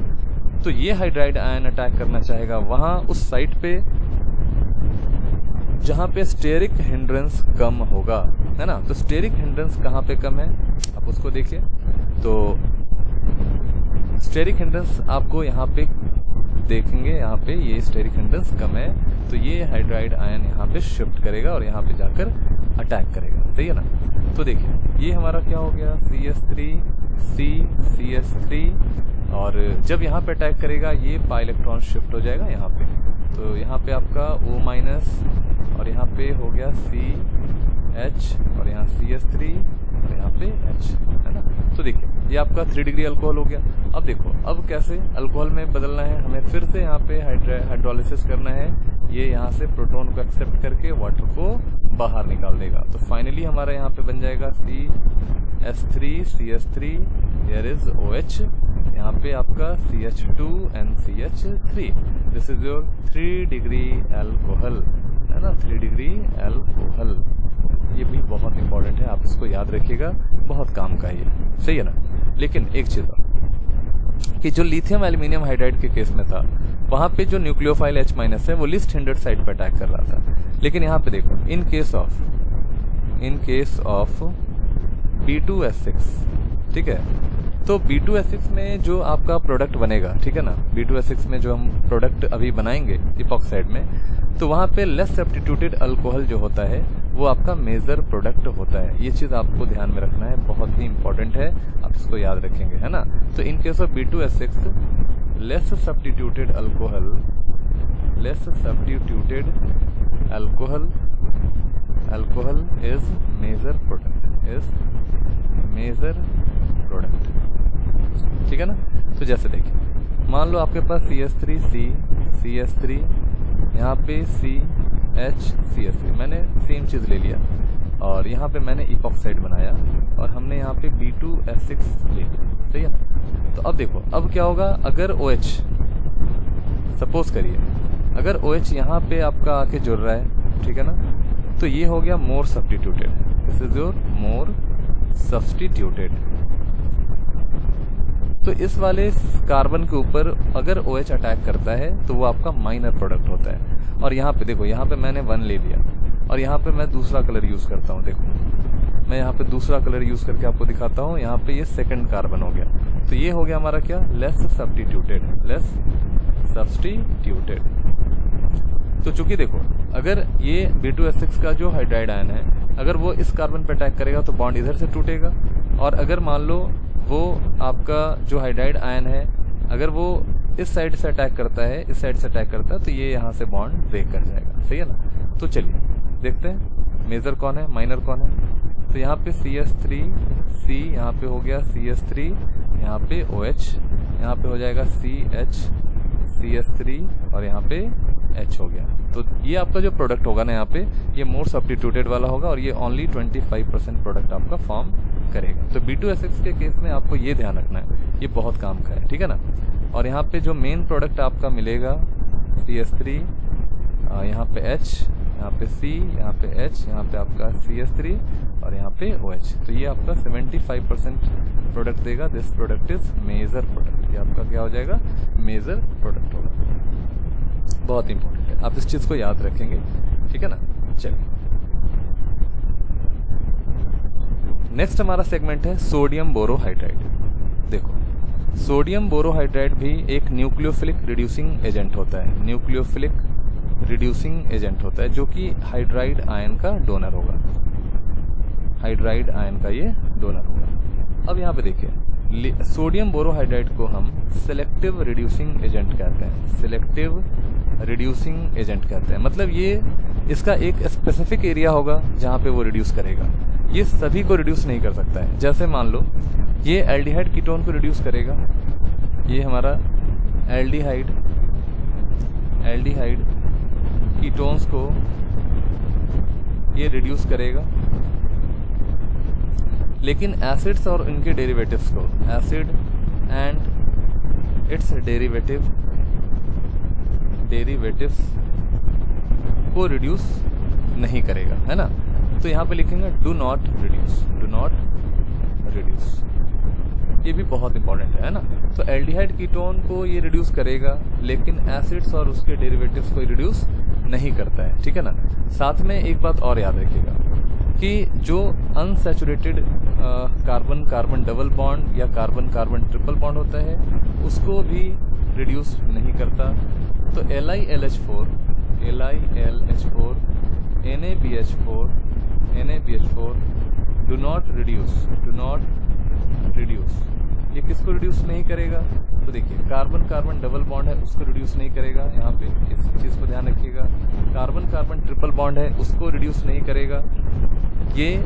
तो ये हाइड्राइड आयन अटैक करना चाहेगा वहां उस साइट पे जहां पे स्टेरिक हिंड्रेंस कम होगा, है ना। तो स्टेरिक हिंड्रेंस कहाँ पे कम है, आप उसको देखिए। तो स्टेरिक हिंड्रेंस आपको यहाँ पे देखेंगे, यहाँ पे ये स्टेरिक हिंड्रेंस कम है, तो ये हाइड्राइड आयन यहाँ पे शिफ्ट करेगा और यहाँ पे जाकर अटैक करेगा। सही है ना। तो देखिए, ये हमारा क्या हो गया, CH3 CS3, और जब यहाँ पे अटैक करेगा ये पाई इलेक्ट्रॉन शिफ्ट हो जाएगा यहाँ पे, तो यहाँ पे आपका O- और यहाँ पे हो गया CH, और यहाँ CS3, और यहाँ पे H, है ना। तो देखिए, ये आपका 3 डिग्री अल्कोहल हो गया। अब देखो, अब कैसे अल्कोहल में बदलना है, हमें फिर से यहाँ पे हाइड्रोलिसिस करना है, ये यहाँ से प्रोटॉन को एक्सेप्ट करके वाटर को बाहर निकाल देगा। तो फाइनली हमारा यहाँ पे बन जाएगा CH3 CS3, here is OH, यहाँ पे आपका CH2 and CH3, this is your 3 degree alcohol, है ना, 3 डिग्री अल्कोहल। ये भी बहुत इंपॉर्टेंट है, आप इसको याद रखिएगा, बहुत काम का है ये। सही है ना। लेकिन एक चीज और, कि जो लिथियम एल्यूमिनियम हाइड्राइड के केस में था, वहां पे जो न्यूक्लियोफाइल H- है वो लिस्ट हिंडर्ड साइट पे अटैक कर रहा था। लेकिन यहाँ पे देखो, इन केस ऑफ B2S6, ठीक है, तो B2S6 में जो आपका प्रोडक्ट बनेगा, ठीक है ना, B2S6 में जो हम प्रोडक्ट अभी बनाएंगे इपॉक्साइड में, तो वहां पे लेस सब्स्टिट्यूटेड अल्कोहल जो होता है वो आपका मेजर प्रोडक्ट होता है। ये चीज आपको ध्यान में रखना है, बहुत ही इंपॉर्टेंट है, आप इसको याद रखेंगे, है ना। तो in case of B2S6, less substituted alcohol is major product, ठीक है ना। तो जैसे देखिए, मान लो आपके पास CS3 यहाँ पे CH मैंने सेम चीज ले लिया, और यहाँ पे मैंने इपॉक्साइड बनाया, और हमने यहाँ पे B2S6 ले लिया। सही है ना। तो अब देखो, अब क्या होगा, अगर OH, सपोज करिए अगर OH यहाँ पे आपका आके जुड़ रहा है, ठीक है ना, तो ये हो गया मोर substituted, this is your more substituted. तो इस वाले कार्बन के ऊपर अगर OH अटैक करता है तो वो आपका माइनर प्रोडक्ट होता है। और यहाँ पे देखो, यहाँ पे मैंने 1 ले लिया, और यहाँ पे मैं दूसरा कलर यूज करता हूँ। देखो, मैं यहाँ पे दूसरा कलर यूज करके आपको दिखाता हूँ। यहाँ पे ये सेकंड कार्बन हो गया, तो ये हो गया हमारा क्या, लेस सब्स्टिट्यूटेड। तो चूंकि देखो, अगर ये B2S6 का जो हाइड्राइड आयन है, अगर वो इस कार्बन पे अटैक करेगा तो बॉन्ड इधर से टूटेगा, और अगर मान लो वो आपका जो हाइड्राइड आयन है, अगर वो इस साइड से अटैक करता है, इस साइड से अटैक करता है, तो ये यहाँ से बॉन्ड ब्रेक कर जाएगा। सही है ना। तो चलिए देखते हैं मेजर कौन है, माइनर कौन है। तो यहाँ पे CH3C, यहाँ पे हो गया CH3, यहाँ पे OH, यहाँ पे हो जाएगा CS3, और यहाँ पे H हो गया। तो ये आपका जो प्रोडक्ट होगा ना, यहाँ पे ये मोर सब्स्टिट्यूटेड वाला होगा, और ये ओनली 25% प्रोडक्ट आपका फॉर्म करेगा। तो B2S6 के केस में आपको ये ध्यान रखना है, ये बहुत काम का है, ठीक है ना। और यहाँ पे जो मेन प्रोडक्ट आपका मिलेगा CH3, यहाँ पे H, यहाँ पे C, यहाँ पे H, यहाँ पे आपका CH3, और यहाँ पे OH। तो ये आपका 75% प्रोडक्ट देगा। This product is major product, ये आपका क्या हो जाएगा, मेजर प्रोडक्ट होगा। बहुत इंपॉर्टेंट है, आप इस चीज को याद रखेंगे, ठीक है ना। चलिए, नेक्स्ट हमारा सेगमेंट है सोडियम बोरोहाइड्राइड। देखो, सोडियम बोरोहाइड्राइड भी एक न्यूक्लियोफिलिक रिड्यूसिंग एजेंट होता है, न्यूक्लियोफिलिक रिड्यूसिंग एजेंट होता है, जो कि हाइड्राइड आयन का डोनर होगा, हाइड्राइड आयन का ये डोनर होगा। अब यहाँ पे देखिए, सोडियम बोरोहाइड्राइड को हम सिलेक्टिव रिड्यूसिंग एजेंट कहते हैं, सिलेक्टिव रिड्यूसिंग एजेंट कहते हैं। मतलब ये इसका एक स्पेसिफिक एरिया होगा जहाँ पे वो रिड्यूस करेगा, ये सभी को रिड्यूस नहीं कर सकता है। जैसे मान लो ये एल्डिहाइड कीटोन को रिड्यूस करेगा, ये हमारा एल्डिहाइड कीटोन्स को ये रिड्यूस करेगा, लेकिन एसिड्स और इनके डेरिवेटिव्स को, एसिड एंड इट्स डेरिवेटिव्स को रिड्यूस नहीं करेगा, है ना। तो यहाँ पे लिखेंगे डू नॉट रिड्यूस, ये भी बहुत इंपॉर्टेंट है ना। तो एल्डिहाइड कीटोन को ये रिड्यूस करेगा, लेकिन एसिड्स और उसके डेरिवेटिव्स को रिड्यूस नहीं करता है, ठीक है ना। साथ में एक बात और याद रखिएगा कि जो unsaturated carbon carbon double bond या कार्बन कार्बन ट्रिपल बॉन्ड होता है उसको भी रिड्यूस नहीं करता। तो LiLH4 NaBH4 do not reduce, ये किसको रिड्यूस नहीं करेगा। तो देखिए, कार्बन कार्बन डबल बॉन्ड है उसको रिड्यूस नहीं करेगा, यहाँ पे इस चीज को ध्यान रखिएगा। कार्बन कार्बन ट्रिपल बॉन्ड है उसको रिड्यूस नहीं करेगा। ये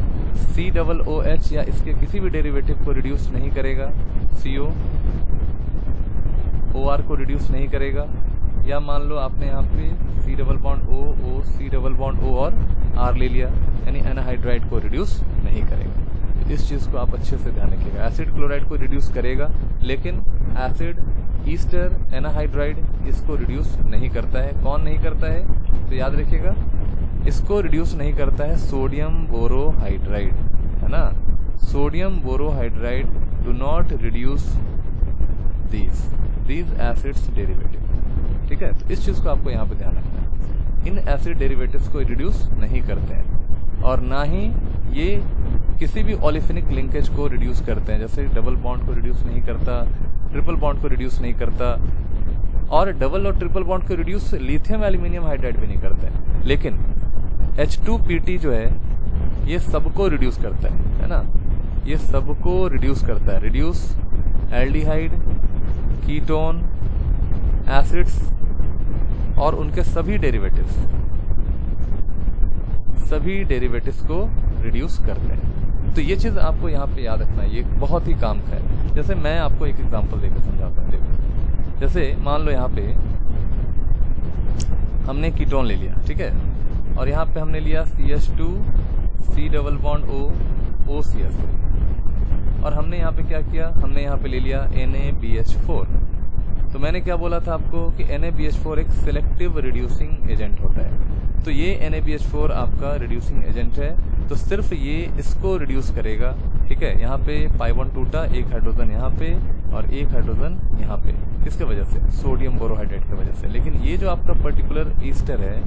COOH या इसके किसी भी डेरिवेटिव को रिड्यूस नहीं करेगा, CO OR को रिड्यूस नहीं करेगा। या मान लो आपने यहाँ पे C double bond O C double bond O और R ले लिया, यानी एनाहाइड्राइड को रिड्यूस नहीं करेगा। इस चीज को आप अच्छे से ध्यान रखिएगा। एसिड क्लोराइड को रिड्यूस करेगा, लेकिन एसिड ईस्टर एनाहाइड्राइड इसको रिड्यूस नहीं करता है। कौन नहीं करता है, तो याद रखिएगा, इसको रिड्यूस नहीं करता है सोडियम बोरोहाइड्राइड, है ना। Sodium borohydride do not reduce these acids derivative, ठीक है। तो इस चीज को आपको यहाँ पे ध्यान रखना है, इन एसिड डेरिवेटिव्स को रिड्यूस नहीं करते हैं, और ना ही ये किसी भी ओलिफिनिक लिंकेज को रिड्यूस करते हैं। जैसे डबल बॉन्ड को रिड्यूस नहीं करता, ट्रिपल बॉन्ड को रिड्यूस नहीं करता, और डबल और ट्रिपल बॉन्ड को रिड्यूस लिथियम एल्यूमिनियम हाइड्राइड भी नहीं करते हैं। लेकिन H2PT जो है ये सबको रिड्यूस करता है ना, ये सबको रिड्यूस करता है। रिड्यूस एल्डिहाइड, कीटोन, एसिड्स और उनके सभी डेरिवेटिव्स को रिड्यूस करते हैं। तो ये चीज आपको यहाँ पे याद रखना है, ये बहुत ही काम का है। जैसे मैं आपको एक एग्जांपल देकर समझाता हूँ। देखो, जैसे मान लो यहाँ पे हमने कीटोन ले लिया, ठीक है, और यहाँ पे हमने लिया CH2 C double bond O OCH3, और हमने यहाँ पे क्या किया, हमने यहाँ पे ले लिया NaBH4। तो मैंने क्या बोला था आपको कि NaBH4 एक सिलेक्टिव रिड्यूसिंग एजेंट होता है। तो ये NaBH4 आपका रिड्यूसिंग एजेंट है, तो सिर्फ ये इसको रिड्यूस करेगा, ठीक है। यहाँ पे पाई बॉन्ड टूटा, एक हाइड्रोजन यहाँ पे और एक हाइड्रोजन यहाँ पे, किसके वजह से, सोडियम बोरोहाइड्राइड की वजह से। लेकिन ये जो आपका पर्टिकुलर ईस्टर है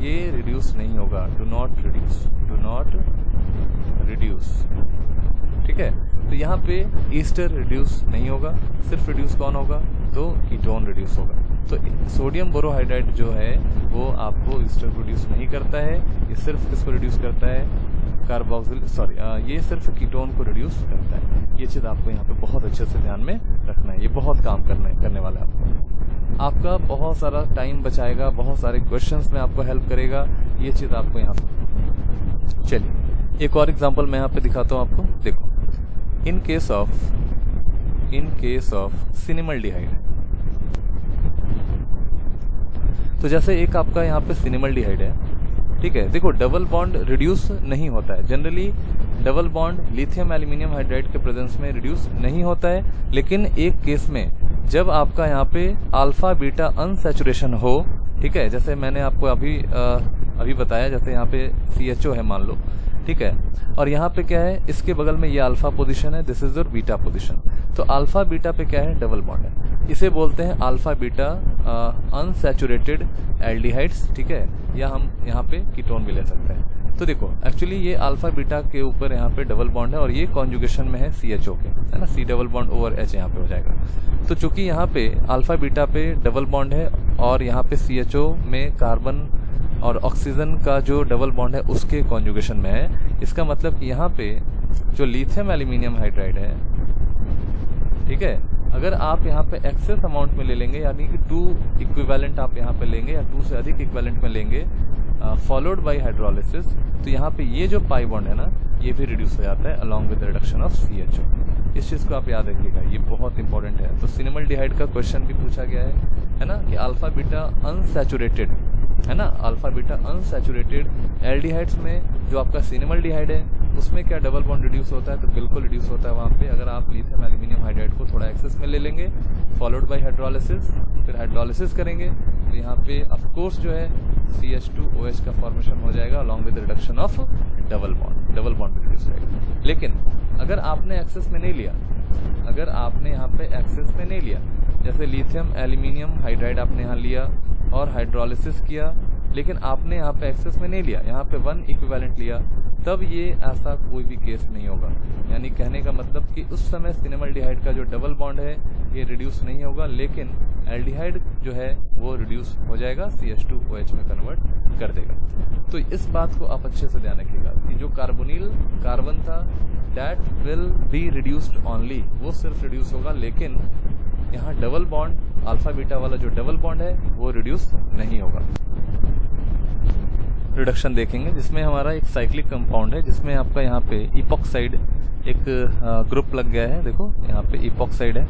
ये रिड्यूस नहीं होगा, डू नॉट रिड्यूस, ठीक है। तो यहाँ पे ईस्टर रिड्यूस नहीं होगा, सिर्फ रिड्यूस कौन होगा, तो कीटोन रिड्यूस होगा। तो सोडियम बोरोहाइड्राइड जो है वो आपको ईस्टर रिड्यूस नहीं करता है, ये सिर्फ किसको रिड्यूस करता है, ये सिर्फ कीटोन को रिड्यूस करता है। ये चीज आपको यहाँ पे बहुत अच्छे से ध्यान में रखना है, ये बहुत काम करने वाला है आपका बहुत सारा टाइम बचाएगा, बहुत सारे क्वेश्चंस में आपको हेल्प करेगा। ये चीज आपको यहाँ पे, चलिए एक और एग्जांपल मैं यहाँ पे दिखाता हूँ आपको। देखो, इन केस ऑफ सिनेमल्डिहाइड, तो जैसे एक आपका यहाँ पे सिनेमल्डिहाइड है, ठीक है। देखो, डबल बॉन्ड रिड्यूस नहीं होता है generally, double bond lithium aluminium hydride के प्रेजेंस में रिड्यूस नहीं होता है। लेकिन एक केस में जब आपका यहाँ पे अल्फा बीटा अनसैचुरेशन हो, ठीक है, जैसे मैंने आपको अभी बताया, जैसे यहाँ पे CHO है मान लो, ठीक है, और यहाँ पे क्या है, इसके बगल में ये अल्फा पोजीशन है, this is your beta position. तो अल्फा बीटा पे क्या है, डबल बॉन्ड है, इसे बोलते हैं अल्फा बीटा अनसैचुरेटेड एल्डिहाइड्स, ठीक है, या हम यहाँ पे कीटोन भी ले सकते हैं। तो देखो एक्चुअली ये अल्फा बीटा के ऊपर यहाँ पे डबल बॉन्ड है और ये कॉन्जुगेशन में है CHO के, है ना, C double bond over H यहाँ पे हो जाएगा। तो चूंकि यहाँ पे अल्फा बीटा पे डबल बॉन्ड है और यहाँ पे CHO में कार्बन और ऑक्सीजन का जो डबल बॉन्ड है उसके कॉन्जुगेशन में है, इसका मतलब कि यहाँ पे जो लिथियम एल्यूमिनियम हाइड्राइड है, ठीक है, अगर आप यहाँ पे एक्सेस अमाउंट में ले लेंगे, यानी कि 2 इक्विवेलेंट आप यहाँ पे लेंगे या 2 से अधिक इक्विवेलेंट में लेंगे फॉलोड बाय हाइड्रोलिसिस, तो यहाँ पे ये जो पाई बॉन्ड है ना, ये भी रिड्यूस हो जाता है along with reduction of CHO। इस चीज को आप याद रखिएगा, ये बहुत इंपॉर्टेंट है। तो सिनेमल्डिहाइड का क्वेश्चन भी पूछा गया है ना, कि अल्फा बीटा अनसैचुरेटेड, है ना, अल्फा बीटा अनसैचुरेटेड एल्डिहाइड्स में जो आपका सिनेमल्डिहाइड है उसमें क्या डबल बॉन्ड रिड्यूस होता है? तो बिल्कुल रिड्यूस होता है वहाँ पे, अगर आप लिथियम एल्यूमिनियम हाइड्राइड को थोड़ा एक्सेस में ले लेंगे फॉलोड बाय हाइड्रोलिसिस, फिर हाइड्रोलिसिस करेंगे तो यहाँ पे ऑफ कोर्स जो है CH2OH का फॉर्मेशन हो जाएगा along with reduction of double bond reduce रहेगा। लेकिन अगर आपने एक्सेस में नहीं लिया, अगर आपने यहाँ पे एक्सेस में नहीं लिया, जैसे लिथियम एल्यूमिनियम हाइड्राइड आपने यहाँ लिया और हाइड्रोलिसिस किया, लेकिन आपने यहाँ पे एक्सेस में नहीं लिया, यहाँ पे 1 इक्विवेलेंट लिया, तब ये ऐसा कोई भी केस नहीं होगा। यानी कहने का मतलब कि उस समय सिनेमल्डिहाइड का जो डबल बॉन्ड है ये रिड्यूस नहीं होगा, लेकिन एल्डिहाइड जो है वो रिड्यूस हो जाएगा, CH2OH में कन्वर्ट कर देगा। तो इस बात को आप अच्छे से ध्यान रखिएगा कि जो कार्बोनिल कार्बन था that will be reduced only, वो सिर्फ रिड्यूस होगा, लेकिन यहाँ डबल बॉन्ड अल्फा बीटा वाला जो डबल बॉन्ड है वो रिड्यूस नहीं होगा। रिडक्शन देखेंगे जिसमें हमारा एक साइक्लिक कंपाउंड है, जिसमें आपका यहाँ पे इपॉक्साइड एक ग्रुप लग गया है, देखो यहाँ पे इपॉक्साइड है,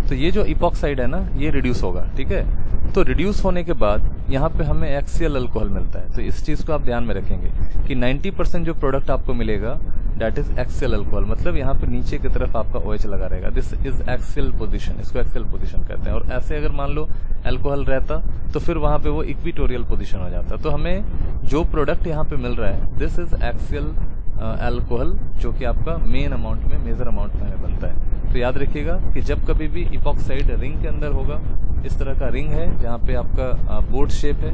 तो ये जो इपॉक्साइड है ना ये रिड्यूस होगा, ठीक है। तो रिड्यूस होने के बाद यहाँ पे हमें एक्सियल अल्कोहल मिलता है, तो इस चीज को आप ध्यान में रखेंगे कि 90% जो प्रोडक्ट आपको मिलेगा दैट इज एक्सियल अल्कोहल, मतलब यहाँ पे नीचे की तरफ आपका OH लगा रहेगा, दिस इज एक्सियल पोजीशन, इसको एक्सियल पोजीशन कहते हैं। और ऐसे अगर मान लो अल्कोहल रहता तो फिर वहां पे वो इक्विटोरियल पोजीशन हो जाता। तो हमें जो प्रोडक्ट यहाँ पे मिल रहा है दिस इज एक्सियल अल्कोहल, जो कि आपका मेन अमाउंट में, मेजर अमाउंट में बनता है। तो याद रखिएगा कि जब कभी भी इपॉक्साइड रिंग के अंदर होगा, इस तरह का रिंग है जहाँ पे आपका बोर्ड शेप है,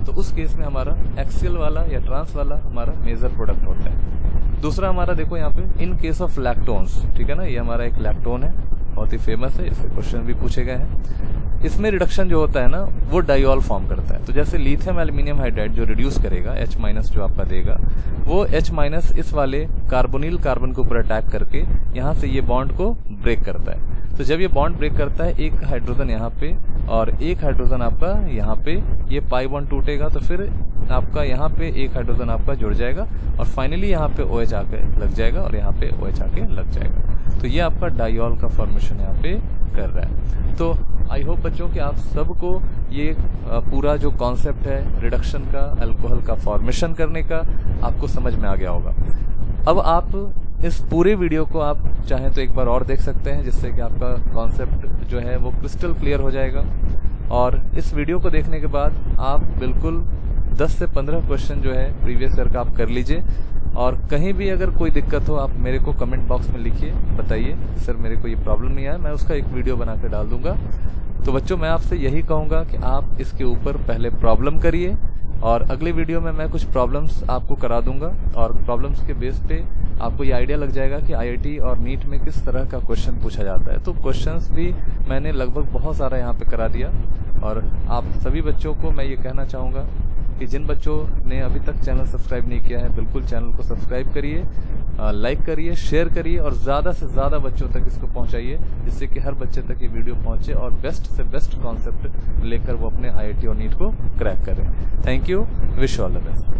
तो उस केस में हमारा एक्सियल वाला या ट्रांस वाला हमारा मेजर प्रोडक्ट होता है। दूसरा हमारा देखो यहाँ पे इन केस ऑफ लैक्टोन्स, ठीक है ना, ये हमारा एक लैक्टोन है, बहुत ही फेमस है, इससे क्वेश्चन भी पूछे गए हैं। इसमें रिडक्शन जो होता है ना वो डाइऑल फॉर्म करता है। तो जैसे लिथियम एल्यूमिनियम हाइड्राइड जो रिड्यूस करेगा H- जो आपका देगा, वो H- इस वाले कार्बोनिल कार्बन के ऊपर अटैक करके यहाँ से ये बॉन्ड को ब्रेक करता है। तो जब ये बॉन्ड ब्रेक करता है, एक हाइड्रोजन यहाँ पे और एक हाइड्रोजन आपका यहाँ पे, ये पाई बॉन्ड टूटेगा तो फिर आपका यहाँ पे एक हाइड्रोजन आपका जुड़ जाएगा और फाइनली यहाँ पे OH आके लग जाएगा और यहाँ पे OH आके लग जाएगा। तो ये आपका डाइऑल का फॉर्मेशन यहाँ पे कर रहा है। तो आई होप बच्चों कि आप सबको ये पूरा जो कॉन्सेप्ट है रिडक्शन का, अल्कोहल का फॉर्मेशन करने का, आपको समझ में आ गया होगा। अब आप इस पूरे वीडियो को आप चाहें तो एक बार और देख सकते हैं, जिससे कि आपका कॉन्सेप्ट जो है वो क्रिस्टल क्लियर हो जाएगा। और इस वीडियो को देखने के बाद आप बिल्कुल 10 से 15 क्वेश्चन जो है प्रीवियस ईयर का आप कर लीजिए, और कहीं भी अगर कोई दिक्कत हो आप मेरे को कमेंट बॉक्स में लिखिए, बताइए सर मेरे को ये प्रॉब्लम नहीं आया, मैं उसका एक वीडियो बना कर डाल दूंगा। तो बच्चों मैं आपसे यही कहूंगा कि आप इसके ऊपर पहले प्रॉब्लम करिए और अगले वीडियो में मैं कुछ प्रॉब्लम्स आपको करा दूंगा, और प्रॉब्लम्स के बेस पे आपको ये आइडिया लग जाएगा कि IIT और नीट में किस तरह का क्वेश्चन पूछा जाता है। तो क्वेश्चंस भी मैंने लगभग बहुत सारा यहाँ पे करा दिया, और आप सभी बच्चों को मैं ये कहना चाहूँगा कि जिन बच्चों ने अभी तक चैनल सब्सक्राइब नहीं किया है, बिल्कुल चैनल को सब्सक्राइब करिए, लाइक करिए, शेयर करिए और ज़्यादा से ज़्यादा बच्चों तक इसको पहुंचाइए, जिससे कि हर बच्चे तक ये वीडियो पहुंचे और बेस्ट से बेस्ट कॉन्सेप्ट लेकर वो अपने IIT और नीट को क्रैक करें। Thank you, wish all the best.